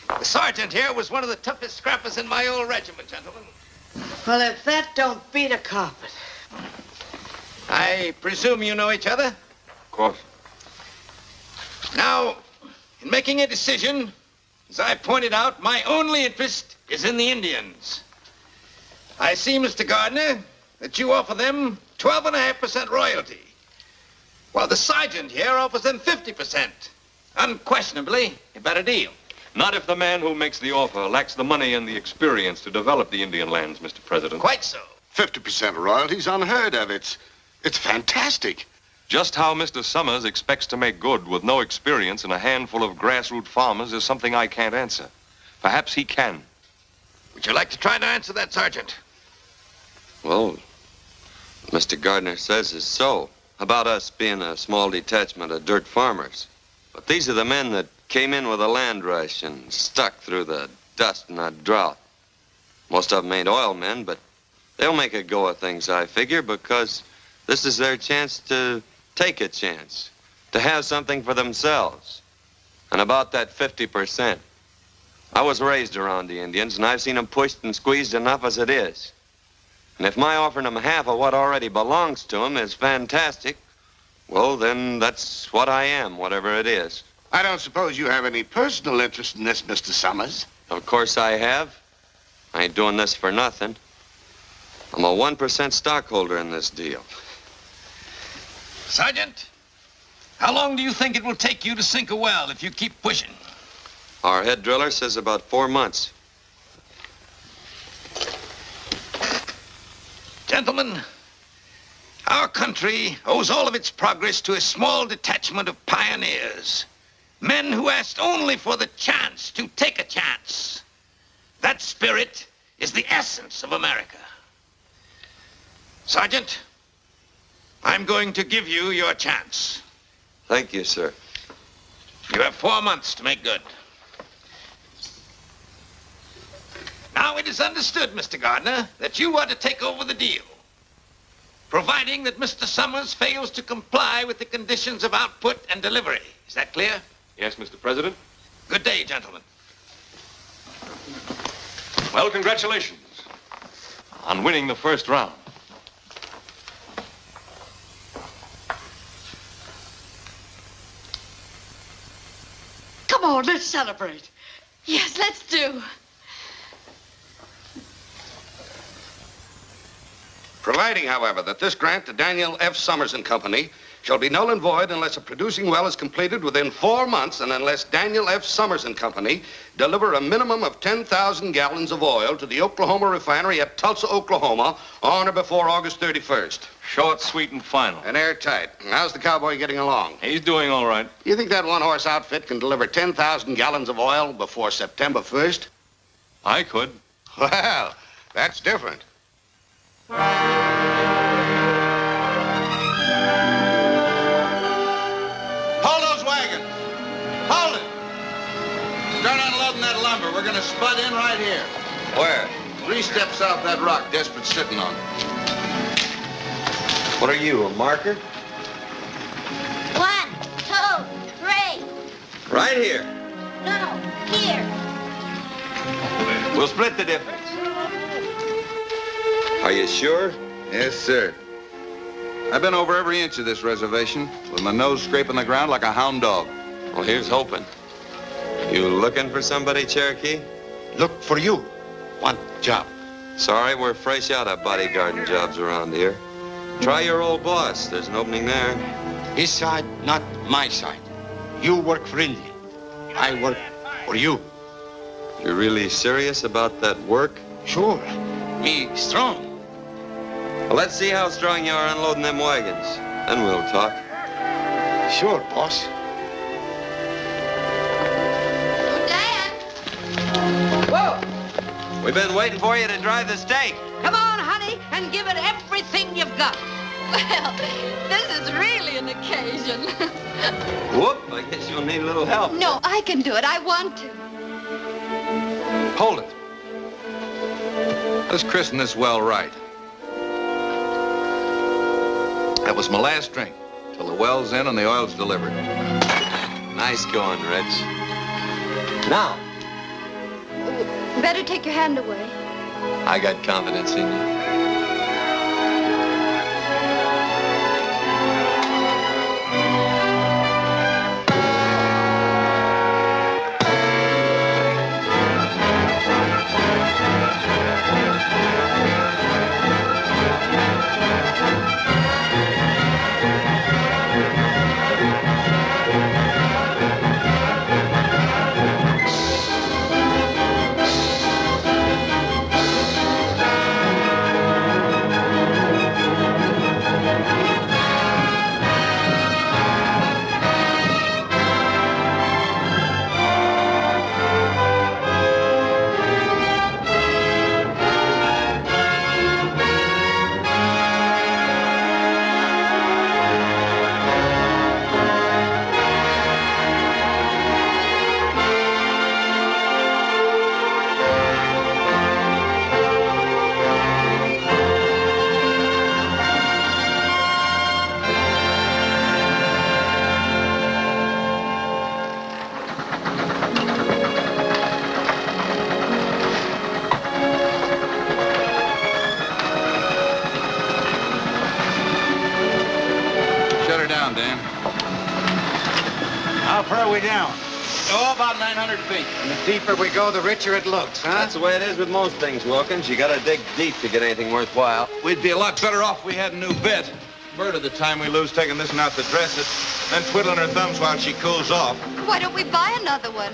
The sergeant here was one of the toughest scrappers in my old regiment, gentlemen. Well, if that don't beat a carpet. I presume you know each other? Of course. Now, in making a decision, as I pointed out, my only interest is in the Indians. I see, Mr. Gardner, that you offer them 12.5% royalty, while the sergeant here offers them 50%. Unquestionably, a better deal. Not if the man who makes the offer lacks the money and the experience to develop the Indian lands, Mr. President. Quite so. 50% royalty's unheard of. It's fantastic. Just how Mr. Summers expects to make good with no experience in a handful of grassroots farmers is something I can't answer. Perhaps he can. Would you like to try to answer that, Sergeant? Well, Mr. Gardner says it's so. About us being a small detachment of dirt farmers. But these are the men that came in with a land rush and stuck through the dust and that drought. Most of them ain't oil men, but they'll make a go of things, I figure, because this is their chance to take a chance, to have something for themselves. And about that 50%. I was raised around the Indians, and I've seen them pushed and squeezed enough as it is. And if my offering them half of what already belongs to them is fantastic, well, then that's what I am, whatever it is. I don't suppose you have any personal interest in this, Mr. Summers. Of course I have. I ain't doing this for nothing. I'm a 1% stockholder in this deal. Sergeant, how long do you think it will take you to sink a well if you keep pushing? Our head driller says about 4 months. Gentlemen, our country owes all of its progress to a small detachment of pioneers. Men who asked only for the chance to take a chance. That spirit is the essence of America. Sergeant, I'm going to give you your chance. Thank you, sir. You have 4 months to make good. Now it is understood, Mr. Gardner, that you are to take over the deal, providing that Mr. Summers fails to comply with the conditions of output and delivery. Is that clear? Yes, Mr. President. Good day, gentlemen. Well, congratulations on winning the first round. Come on, let's celebrate. Yes, let's do. Providing, however, that this grant to Daniel F. Summers and Company shall be null and void unless a producing well is completed within 4 months and unless Daniel F. Summers and Company deliver a minimum of 10,000 gallons of oil to the Oklahoma refinery at Tulsa, Oklahoma on or before August 31st. Short, sweet, and final. And airtight. How's the cowboy getting along? He's doing all right. You think that one-horse outfit can deliver 10,000 gallons of oil before September 1st? I could. Well, that's different. Hold those wagons. Hold it. Start unloading that lumber. We're gonna spud in right here. Where? 3 steps off that rock Desperate's sitting on. What are you, a marker? 1, 2, 3. Right here. No, here. We'll split the difference. Are you sure? Yes, sir. I've been over every inch of this reservation with my nose scraping the ground like a hound dog. Well, here's hoping. You looking for somebody, Cherokee? Look for you. Want job. Sorry, we're fresh out of bodyguarding jobs around here. Try your old boss. There's an opening there. His side, not my side. You work for Indian. I work for you. You're really serious about that work? Sure. Me strong. Well, let's see how strong you are unloading them wagons. Then we'll talk. Sure, boss. Whoa! We've been waiting for you to drive the stake. Come on, honey, and give it everything you've got. Well, this is really an occasion. Whoop, I guess you'll need a little help. No, I can do it. I want to. Hold it. Let's christen this well right. That was my last drink, till the well's in and the oil's delivered. Nice going, Rich. Now, You better take your hand away. I got confidence in you. How far are we down? Oh, about 900 feet. And the deeper we go, the richer it looks, huh? That's the way it is with most things, Wilkins. You gotta dig deep to get anything worthwhile. We'd be a lot better off if we had a new bit. Murder the time we lose taking this one out to dress it, then twiddling her thumbs while she cools off. Why don't we buy another one?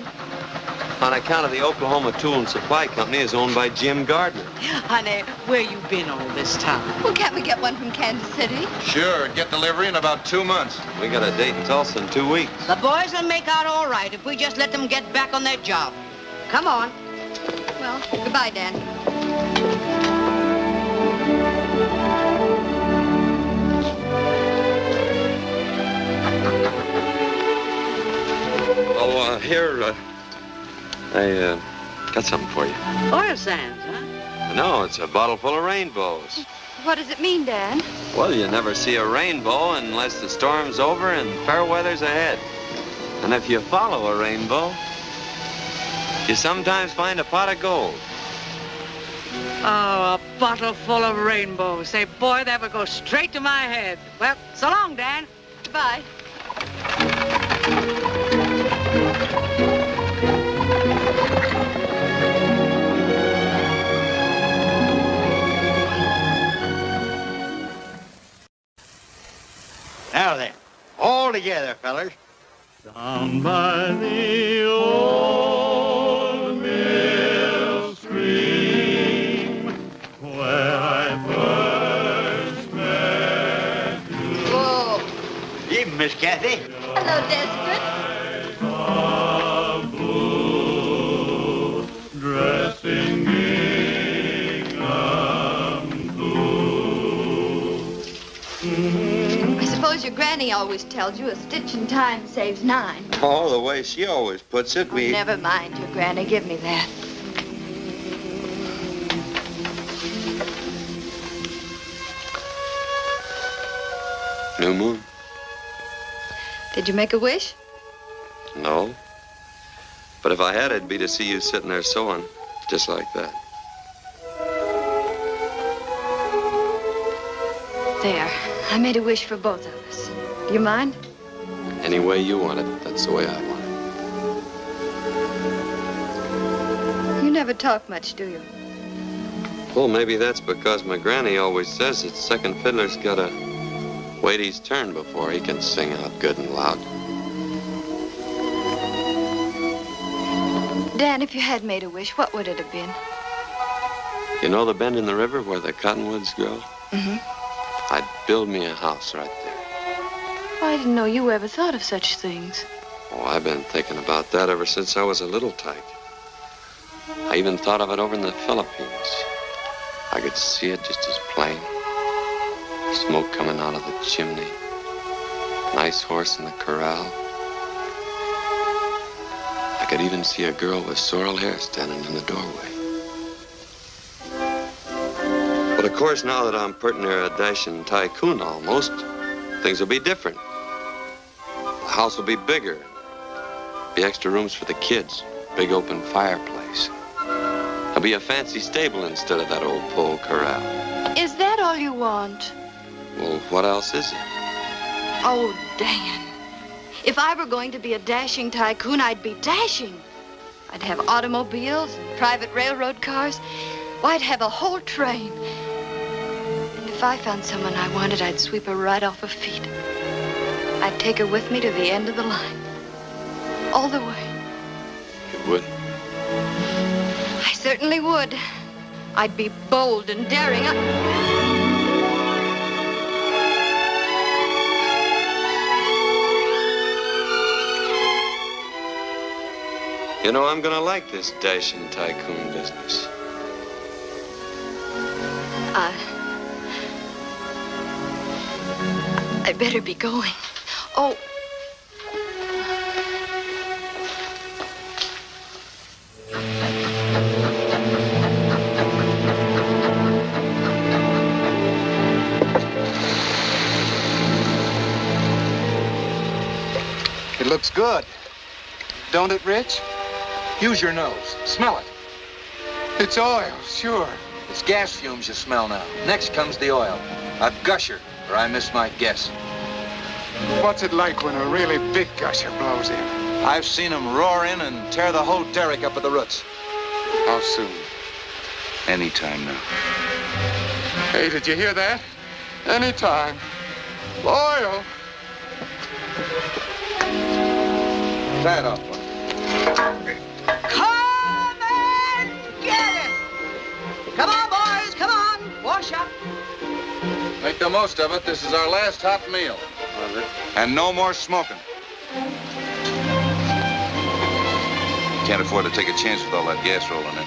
On account of the Oklahoma Tool and Supply Company is owned by Jim Gardner. Honey, where you been all this time? Well, can't we get one from Kansas City? Sure, get delivery in about 2 months. We got a date in Tulsa in 2 weeks. The boys will make out all right if we just let them get back on their job. Come on. Well, goodbye, Dan. Oh, here, I got something for you. Oil sands, huh? No, it's a bottle full of rainbows. What does it mean, Dan? Well, you never see a rainbow unless the storm's over and fair weather's ahead. And if you follow a rainbow, you sometimes find a pot of gold. Oh, a bottle full of rainbows. Say, boy, that would go straight to my head. Well, so long, Dan. Goodbye. Now then, all together, fellas. Down by the old mill stream, where I first met you. Whoa. Evening, Miss Kathy. Hello, Desperate. Of blue, dressed in gingham blue. I suppose your granny always tells you a stitch in time saves 9. Oh, the way she always puts it, Oh, never mind your granny. Give me that. New moon? Did you make a wish? No. But if I had, it'd be to see you sitting there sewing, just like that. There. I made a wish for both of us. Do you mind? Any way you want it, that's the way I want it. You never talk much, do you? Well, maybe that's because my granny always says that second fiddler's gotta wait his turn before he can sing out good and loud. Dan, if you had made a wish, what would it have been? You know the bend in the river where the cottonwoods grow? Mm-hmm. I'd build me a house right there. Oh, I didn't know you ever thought of such things. Oh, I've been thinking about that ever since I was a little tyke. I even thought of it over in the Philippines. I could see it just as plain. Smoke coming out of the chimney. Nice horse in the corral. I could even see a girl with sorrel hair standing in the doorway. But of course, now that I'm pretty near a dashing tycoon almost, things will be different. The house will be bigger. Be extra rooms for the kids. Big open fireplace. There'll be a fancy stable instead of that old pole corral. Is that all you want? Well, what else is it? Oh, Dan. If I were going to be a dashing tycoon, I'd be dashing. I'd have automobiles and private railroad cars. Why, I'd have a whole train. And if I found someone I wanted, I'd sweep her right off her feet. I'd take her with me to the end of the line. All the way. You would? I certainly would. I'd be bold and daring. You know, I'm gonna like this dashing tycoon business. I'd better be going. Oh. It looks good. Don't it, Rich? Use your nose. Smell it. It's oil, sure. It's gas fumes you smell now. Next comes the oil. A gusher, or I miss my guess. What's it like when a really big gusher blows in? I've seen them roar in and tear the whole derrick up at the roots. How soon? Anytime now. Hey, did you hear that? Anytime. Oil. Try it off, boy. Come and get it! Come on, boys, come on. Wash up. Make the most of it. This is our last hot meal. And no more smoking. Can't afford to take a chance with all that gas rolling in.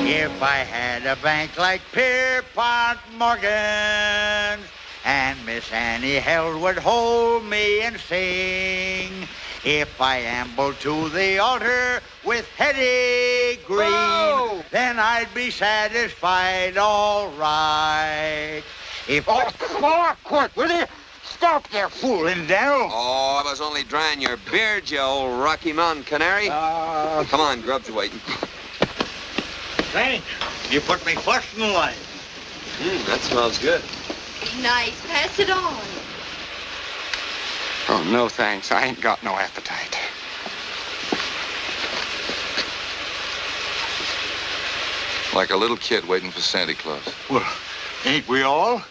If I had a bank like Pierpont Morgan's, and Miss Annie Held would hold me and sing, if I ambled to the altar with Hetty Green, then I'd be satisfied, all right. If come on, quick, will you? Stop there fooling, Daniel. Oh, I was only drying your beard, you old Rocky Mountain canary. Come on, Grub's waiting. Thanks. You put me first in line. That smells good. Nice. Pass it on. Oh, no thanks. I ain't got no appetite. Like a little kid waiting for Santa Claus. Well, ain't we all?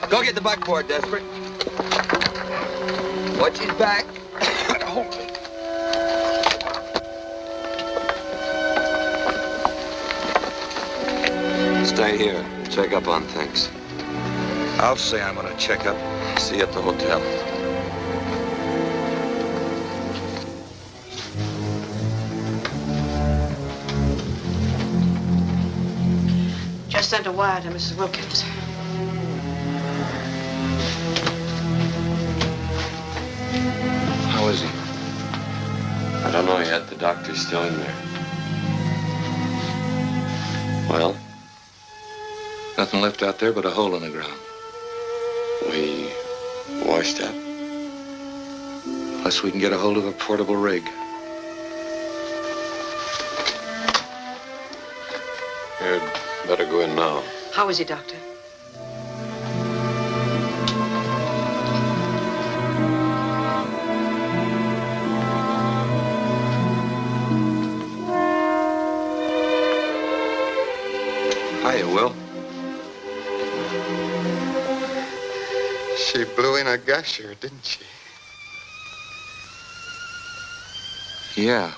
Go get the buckboard, Desperate. Watch his back. Stay here. Check up on things. I'll say I'm gonna check up. See you at the hotel. Just sent a wire to Mrs. Wilkins. How is he? I don't know yet. The doctor's still in there. Well? Nothing left out there but a hole in the ground. We washed up. Unless we can get a hold of a portable rig. You'd better go in now. How is he, Doctor? Hiya, Will. She blew in a gusher, didn't she? Yeah.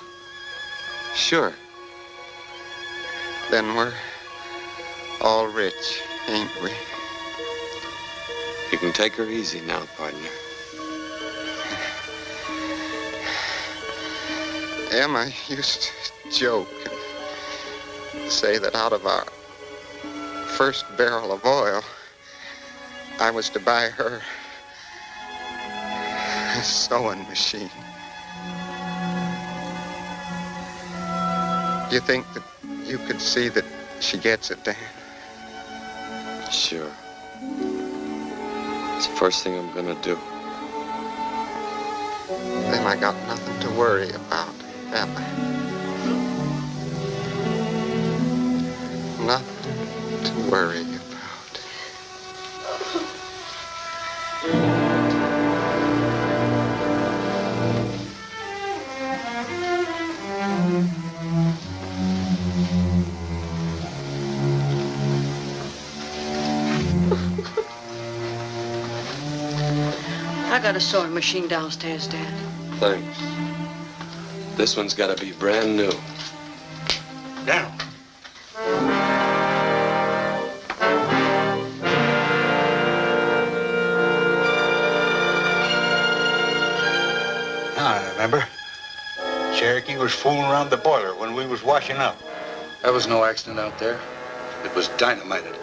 Sure. Then we're all rich, ain't we? You can take her easy now, partner. Em, I used to joke and say that out of our first barrel of oil, I was to buy her a sewing machine. Do you think that you could see that she gets it, Dan? Sure. It's the first thing I'm gonna do. Then I got nothing to worry about, have I? Nothing to worry about. I got a sewing machine downstairs, Dad. Thanks. This one's gotta be brand new. Down. Now I remember. Cherokee was fooling around the boiler when we was washing up. There was no accident out there. It was dynamited.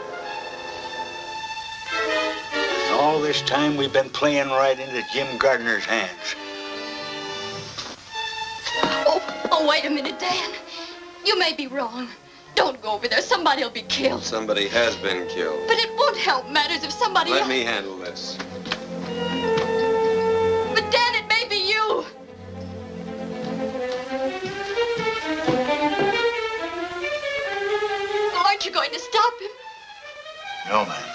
All this time we've been playing right into Jim Gardner's hands. Oh, wait a minute, Dan. You may be wrong. Don't go over there. Somebody'll be killed. Somebody has been killed. But it won't help matters if somebody Let else... me handle this. But, Dan, it may be you. Aren't you going to stop him? No, man.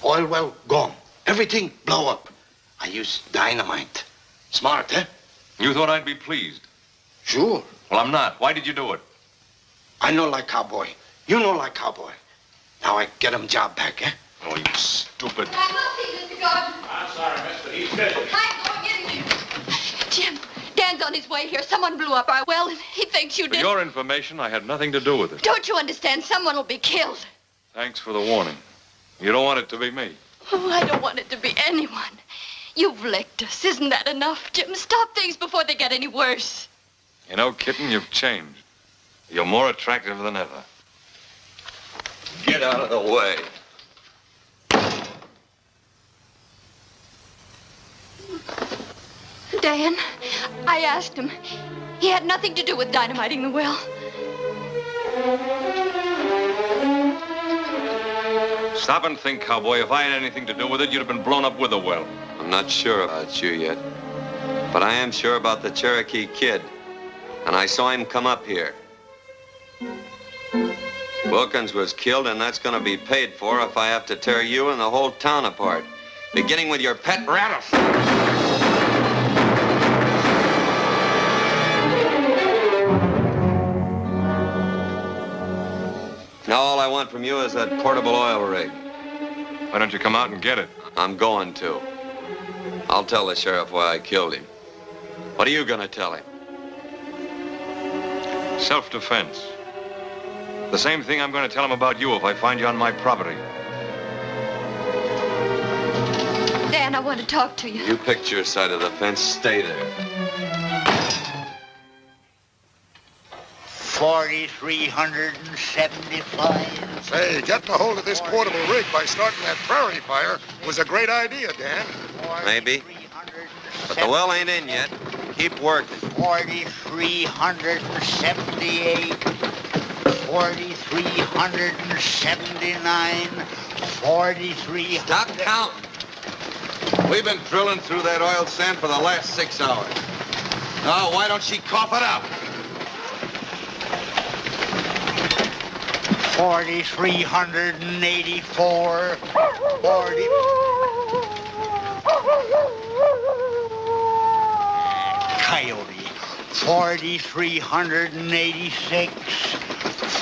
Oil well gone. Everything blow up. I used dynamite. Smart, eh? You thought I'd be pleased? Sure. Well, I'm not. Why did you do it? I know like cowboy. You know like cowboy. Now I get him job back, eh? Oh, you stupid. I will see, Mr. Gordon. I'm sorry, mister. He's busy. I'm going in here. Jim, Dan's on his way here. Someone blew up our well, and he thinks you For did. your information, I had nothing to do with it. Don't you understand? Someone will be killed. Thanks for the warning. You don't want it to be me. Oh, I don't want it to be anyone. You've licked us. Isn't that enough, Jim? Stop things before they get any worse. You know, kitten, you've changed. You're more attractive than ever. Get out of the way. Dan, I asked him. He had nothing to do with dynamiting the well. Stop and think, cowboy. If I had anything to do with it, you'd have been blown up with the well. I'm not sure about you yet, but I am sure about the Cherokee kid. And I saw him come up here. Wilkins was killed, and that's going to be paid for if I have to tear you and the whole town apart, beginning with your pet rattlesnake. Now all I want from you is that portable oil rig. Why don't you come out and get it? I'm going to. I'll tell the sheriff why I killed him. What are you going to tell him? Self-defense. The same thing I'm going to tell him about you if I find you on my property. Dan, I want to talk to you. You picked your side of the fence. Stay there. 4,375. Say, getting a hold of this portable rig by starting that prairie fire was a great idea, Dan. Maybe. But the well ain't in yet. Keep working. 4,378. 4,379. 4,300. Stop counting. We've been drilling through that oil sand for the last 6 hours. Now, why don't she cough it up? 4,384. 40. Coyote. 4,386.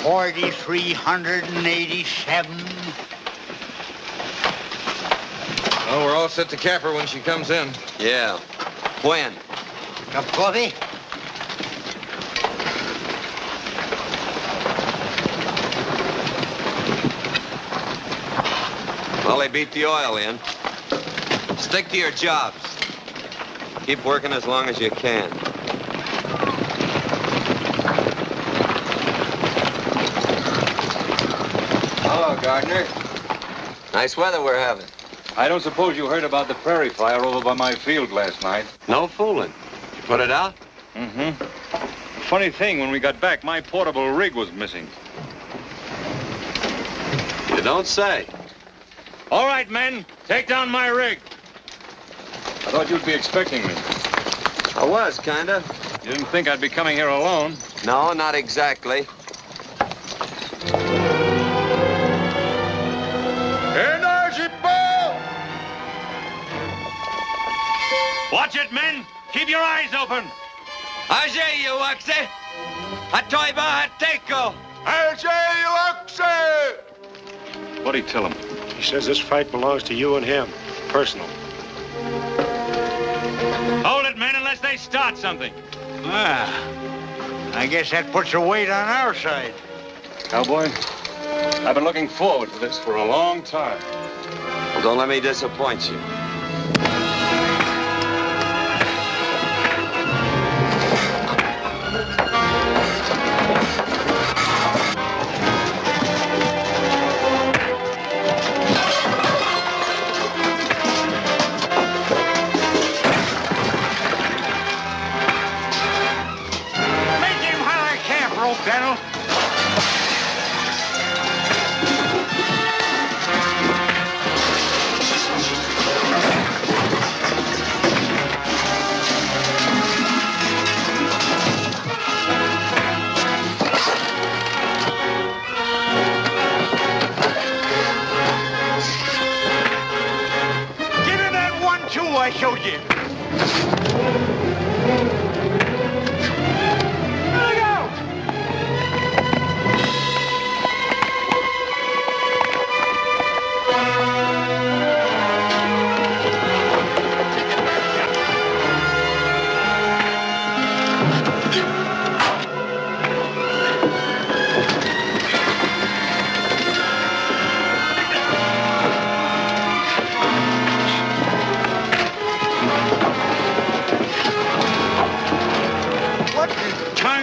4,387. Oh, we're all set to cap her when she comes in. Yeah. When? Cup of coffee? Well, they beat the oil in. Stick to your jobs. Keep working as long as you can. Hello, Gardner. Nice weather we're having. I don't suppose you heard about the prairie fire over by my field last night. No fooling. You put it out? Mm-hmm. Funny thing, when we got back, my portable rig was missing. You don't say. All right, men, take down my rig. I thought you'd be expecting me. I was, kinda. You didn't think I'd be coming here alone? No, not exactly. Energy ball! Watch it, men! Keep your eyes open! Ajay, you waxe! Atoiba hateko! Ajay, you waxe! What'd he tell him? He says this fight belongs to you and him. Personal. Hold it, men, unless they start something. Ah, I guess that puts a weight on our side. Cowboy, I've been looking forward to this for a long time. Well, don't let me disappoint you. Colonel. Give him that 1-2 I showed you.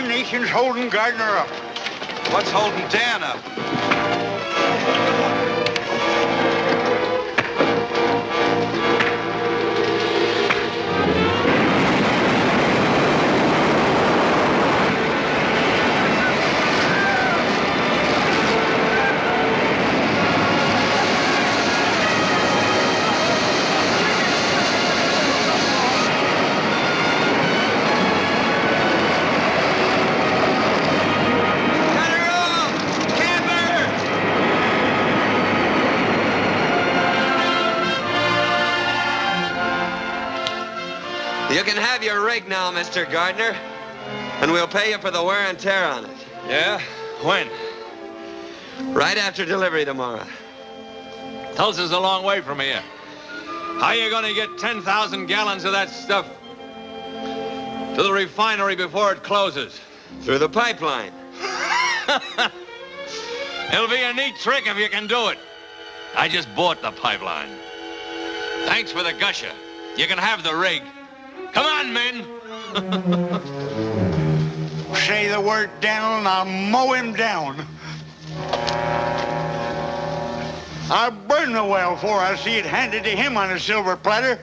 Nation's holding Gardner up. What's holding Dan up? You can have your rig now, Mr. Gardner, and we'll pay you for the wear and tear on it. Yeah? When? Right after delivery tomorrow. Tulsa's a long way from here. How are you going to get 10,000 gallons of that stuff to the refinery before it closes? Through the pipeline. It'll be a neat trick if you can do it. I just bought the pipeline. Thanks for the gusher. You can have the rig. Come on, men. Say the word, Daniel, and I'll mow him down. I'll burn the well before I see it handed to him on a silver platter.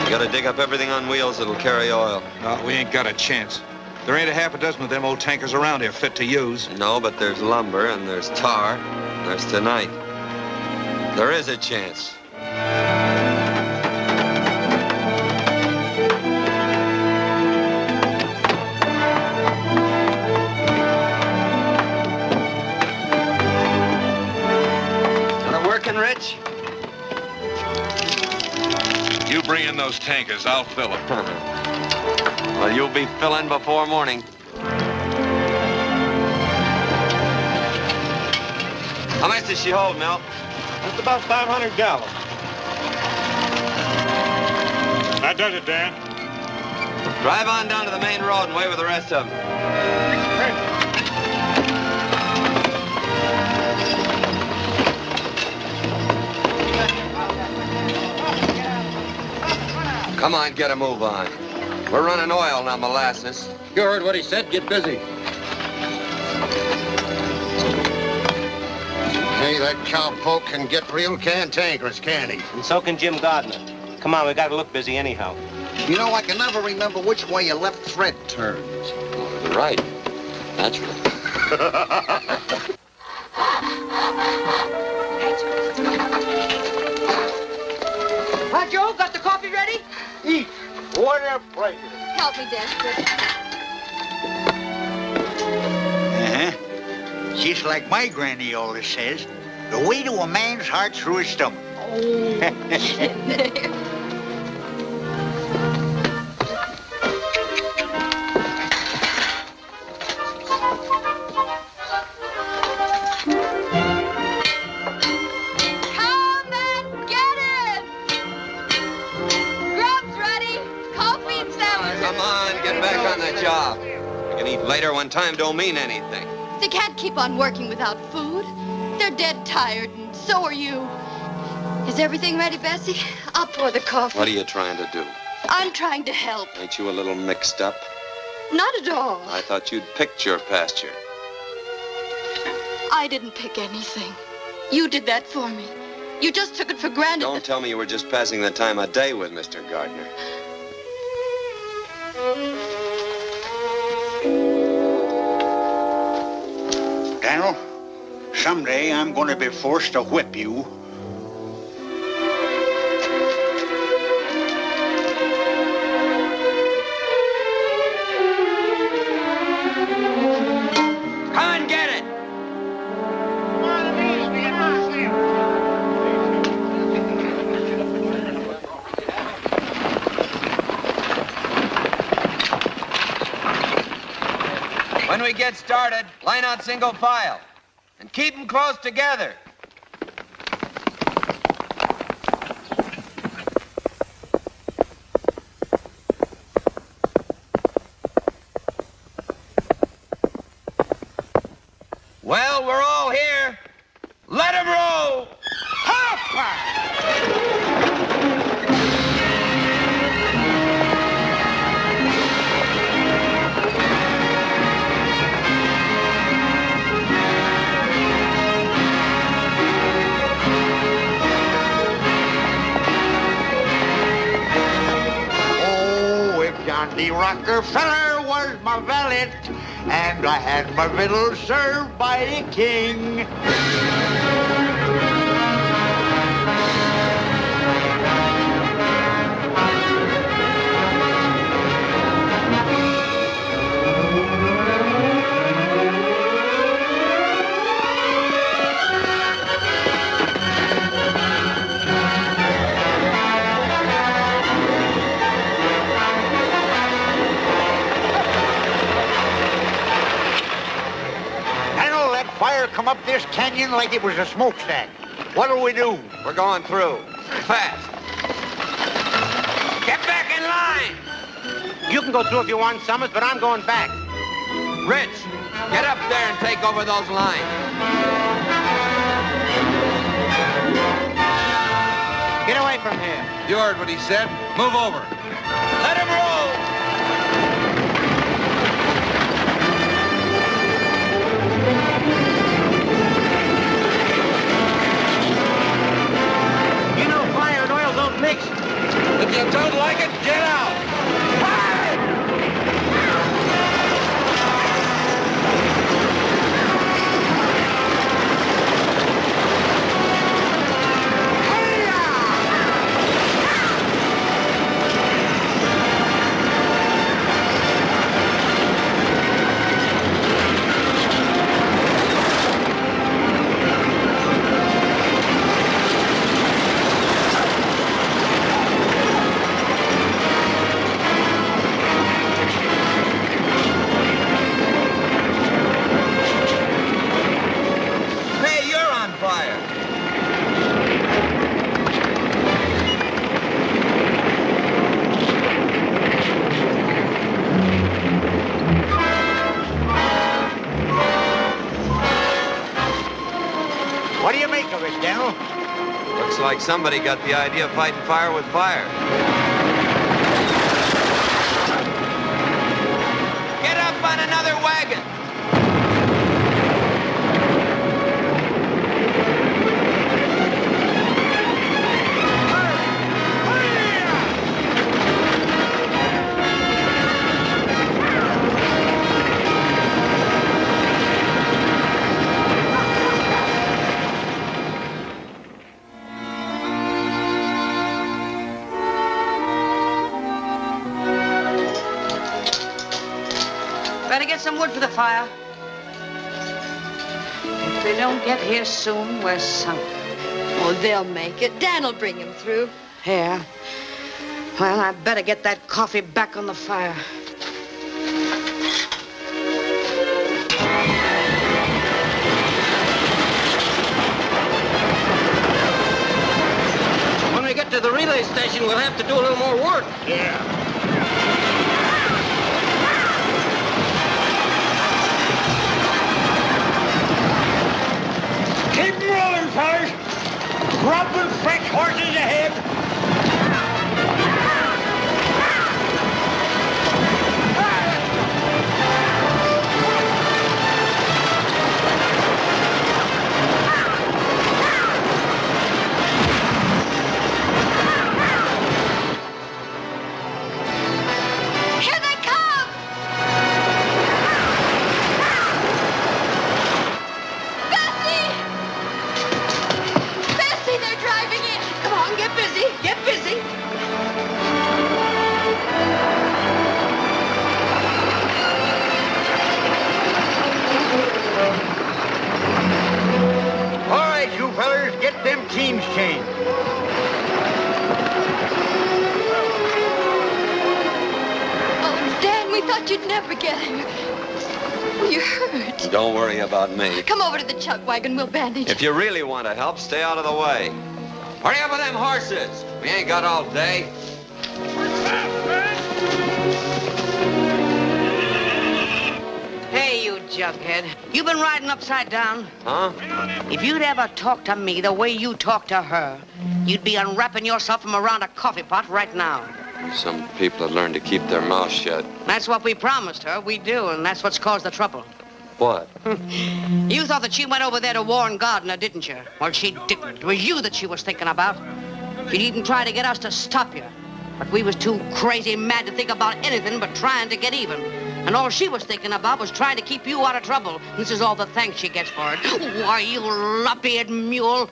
You gotta dig up everything on wheels that'll carry oil. No, we ain't got a chance. There ain't a half a dozen of them old tankers around here fit to use. No, but there's lumber, and there's tar, and there's tonight. There is a chance. those tankers. I'll fill them. Well, you'll be filling before morning. How much does she hold, Mel? Just about 500 gallons. That does it, Dan. Drive on down to the main road and wait with the rest of them. Come on, get a move on. We're running oil, not molasses. You heard what he said. Get busy. Hey, that cowpoke can get real cantankerous, can't he? And so can Jim Gardner. Come on, we gotta look busy anyhow. You know, I can never remember which way your left thread turns. Right. Naturally. Hi, Joe. Got the coffee ready? Eat. What a pleasure. Help me, Dekker. Just like my granny always says, the way to a man's heart through his stomach. Come and get it! Grub's ready. Coffee and sandwiches. Come on, get back on the job. We can eat later when time don't mean anything. They can't keep on working without food. They're dead tired, and so are you. Is everything ready, Bessie? I'll pour the coffee. What are you trying to do? I'm trying to help. Ain't you a little mixed up? Not at all. I thought you'd picked your pasture. I didn't pick anything. You did that for me. You just took it for granted. Don't tell me you were just passing the time of day with Mr. Gardner. Daniel, someday I'm going to be forced to whip you. Come and get it! When we get started, line out single file. And keep them close together. Well, we're all here. Let 'em roll! Oh, if John D. Rockefeller was my valet, and I had my victuals served by a king. Fire come up this canyon like it was a smokestack. What'll we do? We're going through. Fast. Get back in line! You can go through if you want, Summers, but I'm going back. Rich, get up there and take over those lines. Get away from here. You heard what he said. Move over. Let him roll! You know fire and oil don't mix. If you don't like it, get out! like somebody got the idea of fighting fire with fire. Get up on another wagon! Better get some wood for the fire. If they don't get here soon, we're sunk. Oh, they'll make it. Dan'll bring him through. Yeah. Well, I better get that coffee back on the fire. When we get to the relay station, we'll have to do a little more work. Yeah. Keep rolling, fellas. Dropping fresh horses ahead. Here they come! Bessie! Bessie, they're driving in. Come on, get busy. Get busy. All right, you fellers, get them teams changed. Oh, Dan, we thought you'd never get here. You're hurt. Don't worry about me. Come over to the chuck wagon. We'll bandage. If you really want to help, stay out of the way. Hurry up with them horses. We ain't got all day. Hey, you jughead. You been riding upside down? Huh? If you'd ever talked to me the way you talk to her, you'd be unwrapping yourself from around a coffee pot right now. Some people have learned to keep their mouths shut. That's what we promised her. We do, and that's what's caused the trouble. What? You thought that she went over there to warn Gardner, didn't you? Well, she didn't. It was you that she was thinking about. She'd even try to get us to stop you. But we was too crazy mad to think about anything but trying to get even. And all she was thinking about was trying to keep you out of trouble. This is all the thanks she gets for it. Why, you lop-eared mule.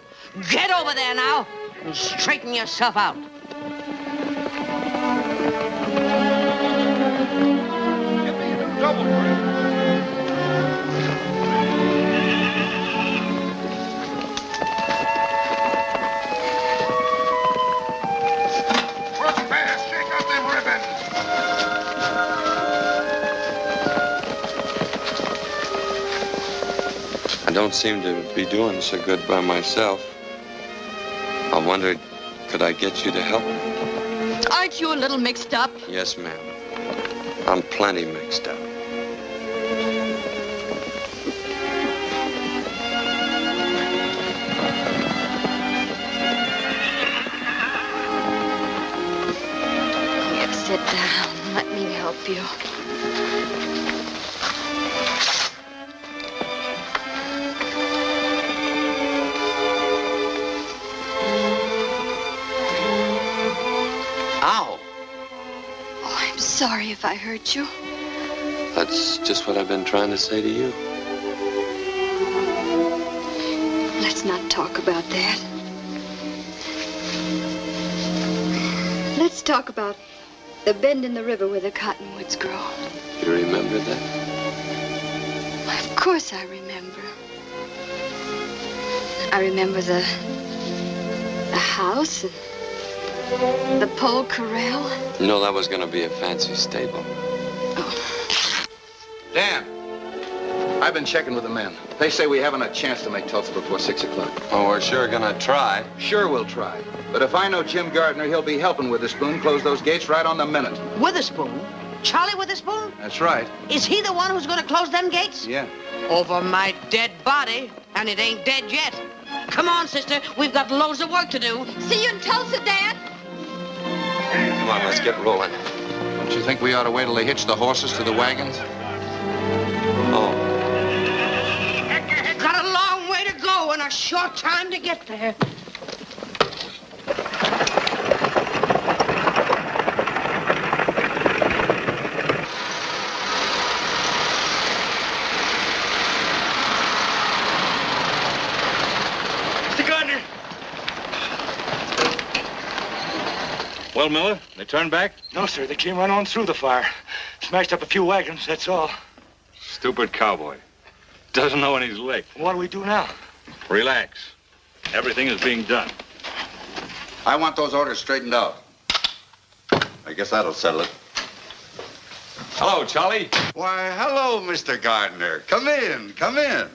Get over there now and straighten yourself out. Work fast. Shake out them ribbons. I don't seem to be doing so good by myself. I wondered, could I get you to help me? Aren't you a little mixed up? Yes, ma'am. I'm plenty mixed up. Here, sit down. Let me help you. Ow! Oh, I'm sorry if I hurt you. That's just what I've been trying to say to you. Let's not talk about that. Let's talk about the bend in the river where the cottonwoods grow. You remember that? Of course I remember. I remember the house and the pole corral. You know that was going to be a fancy stable. Dan, I've been checking with the men. They say we haven't a chance to make Tulsa before 6 o'clock. Oh, we're sure gonna try. Sure we'll try. But if I know Jim Gardner, he'll be helping Witherspoon close those gates right on the minute. Witherspoon? Charlie Witherspoon? That's right. Is he the one who's going to close them gates? Yeah. Over my dead body, and it ain't dead yet. Come on, sister. We've got loads of work to do. See you in Tulsa, Dad. Come on, let's get rolling. Don't you think we ought to wait till they hitch the horses to the wagons? Oh. Got a long way to go and a short time to get there. Well, Miller, they turned back? No, sir. They came right on through the fire. Smashed up a few wagons, that's all. Stupid cowboy. Doesn't know when he's licked. What do we do now? Relax. Everything is being done. I want those orders straightened out. I guess that'll settle it. Hello, Charlie. Why, hello, Mr. Gardner. Come in, come in.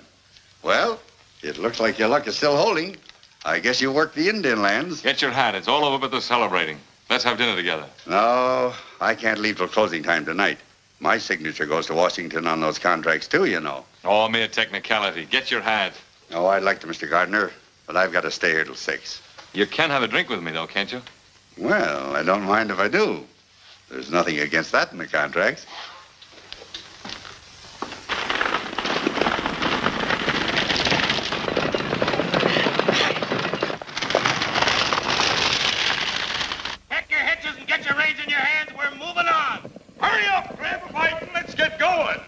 Well, it looks like your luck is still holding. I guess you work the Indian lands. Get your hat. It's all over but the celebrating. Let's have dinner together. No, I can't leave till closing time tonight. My signature goes to Washington on those contracts, too, you know. Oh, mere technicality. Get your hat. Oh, I'd like to, Mr. Gardner, but I've got to stay here till 6. You can have a drink with me, though, can't you? Well, I don't mind if I do. There's nothing against that in the contracts. Pack your hitches and get your reins in your hands. We're moving on. Hurry up, grab a bite, and let's get going.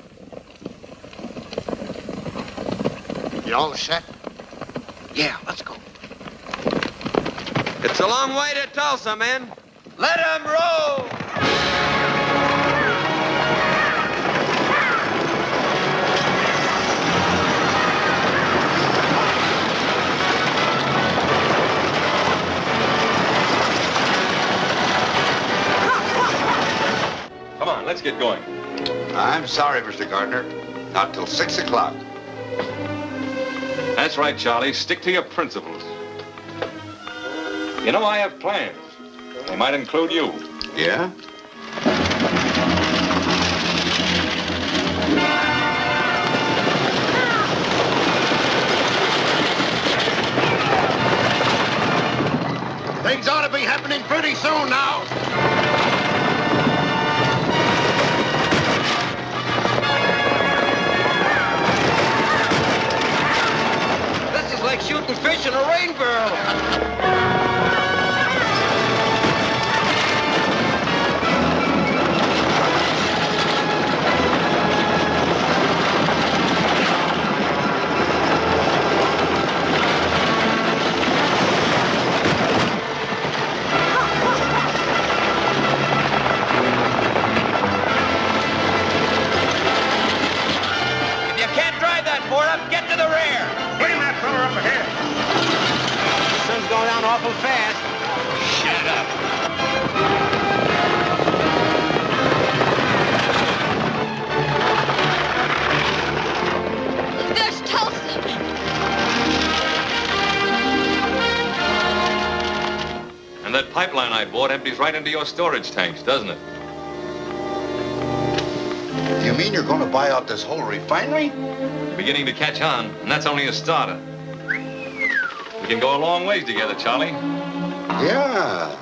You all set? Yeah, let's go. It's a long way to Tulsa, men. Let 'em roll! Come on, let's get going. I'm sorry, Mr. Gardner. Not till 6 o'clock. That's right, Charlie. Stick to your principles. You know, I have plans. They might include you. Yeah? Things ought to be happening pretty soon now. This is like shooting fish in a rain barrel. If you can't drive that board up, get to the rear. Bring that fella up ahead. The sun's going down awful fast. Shut up. There's Tulsa. And that pipeline I bought empties right into your storage tanks, doesn't it? You mean you're going to buy out this whole refinery? Beginning to catch on, and that's only a starter. We can go a long ways together, Charlie. Yeah.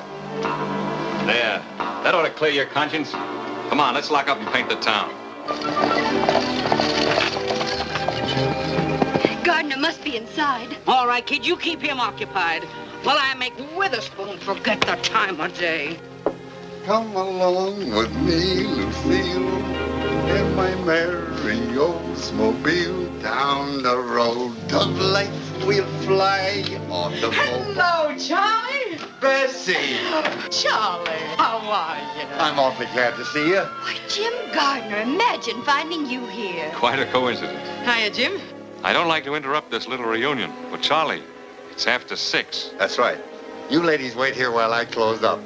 There. That ought to clear your conscience. Come on, let's lock up and paint the town. Gardner must be inside. All right, kid, you keep him occupied while I make Witherspoon forget the time of day. Come along with me, Lucille, in my merry Oldsmobile. Down the road of life we'll fly on the boat. Hello, Charlie. Bessie. Charlie, how are you? I'm awfully glad to see you. Why, Jim Gardner, imagine finding you here. Quite a coincidence. Hiya, Jim. I don't like to interrupt this little reunion, but Charlie, it's after 6. That's right. You ladies wait here while I close up.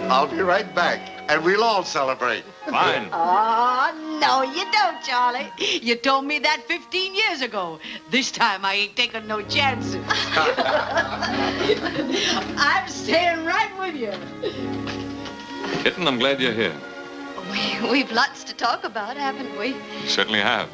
I'll be right back, and we'll all celebrate. Fine. Oh, no, you don't, Charlie. You told me that 15 years ago. This time I ain't taking no chances. I'm staying right with you. Kitten, I'm glad you're here. We've lots to talk about, haven't we? You certainly have.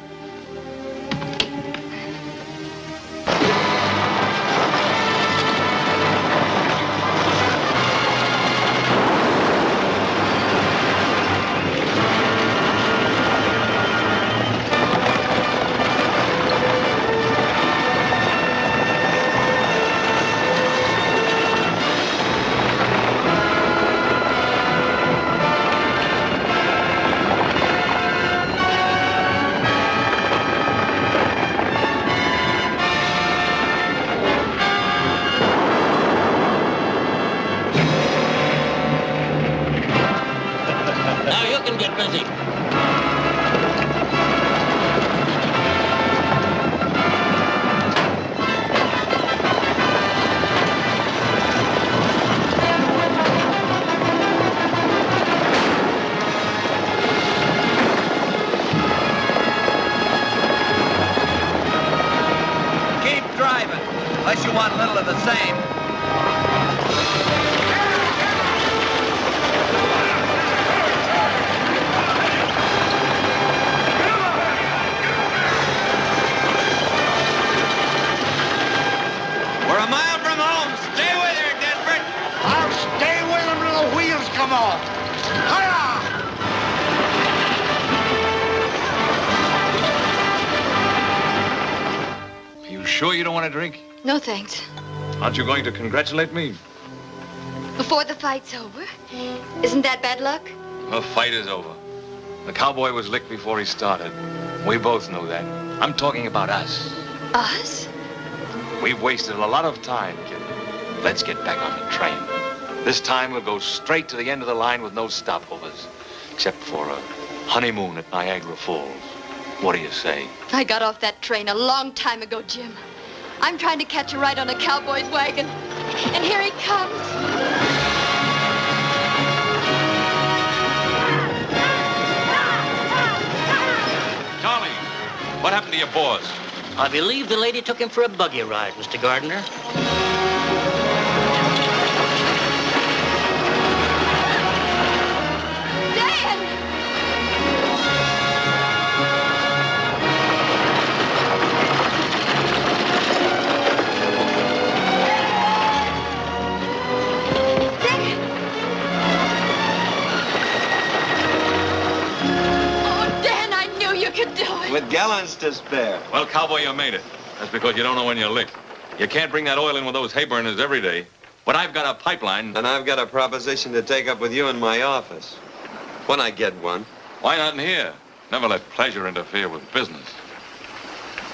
you can get busy. Keep driving, unless you want a little of the same. We're a mile from home. Stay with her, Denver. I'll stay with him till the wheels come off. Hi-ya! Are you sure you don't want to drink? No, thanks. Aren't you going to congratulate me? Before the fight's over. Isn't that bad luck? The fight is over. The cowboy was licked before he started. We both know that. I'm talking about us. Us? We've wasted a lot of time, kid. Let's get back on the train. This time we'll go straight to the end of the line with no stopovers, except for a honeymoon at Niagara Falls. What do you say? I got off that train a long time ago, Jim. I'm trying to catch a ride on a cowboy's wagon. And here he comes. Charlie, what happened to your boss? I believe the lady took him for a buggy ride, Mr. Gardner. With gallons to spare. Well, cowboy, you made it. That's because you don't know when you're licked. You can't bring that oil in with those hay burners every day. But I've got a pipeline. And I've got a proposition to take up with you in my office. When I get one. Why not in here? Never let pleasure interfere with business.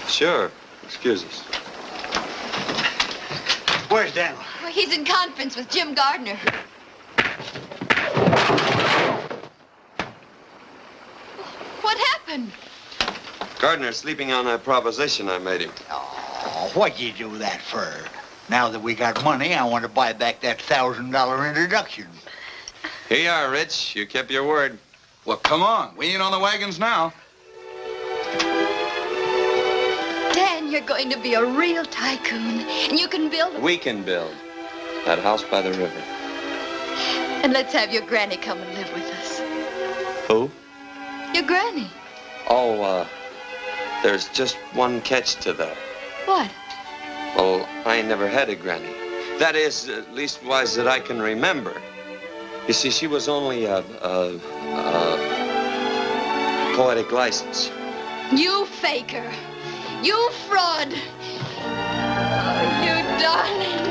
Sure. Excuse us. Where's Daniel? Well, he's in conference with Jim Gardner. What happened? Gardner's sleeping on that proposition I made him. Oh, what'd you do that for? Now that we got money, I want to buy back that $1,000 introduction. Here you are, Rich. You kept your word. Well, come on. We ain't on the wagons now. Dan, you're going to be a real tycoon, and you can build... We can build. That house by the river. And let's have your granny come and live with us. Who? Your granny. Oh, there's just one catch to that. What? Well, I ain't never had a granny. That is, leastwise that I can remember. You see, she was only a poetic license. You faker. You fraud. Oh, you darling.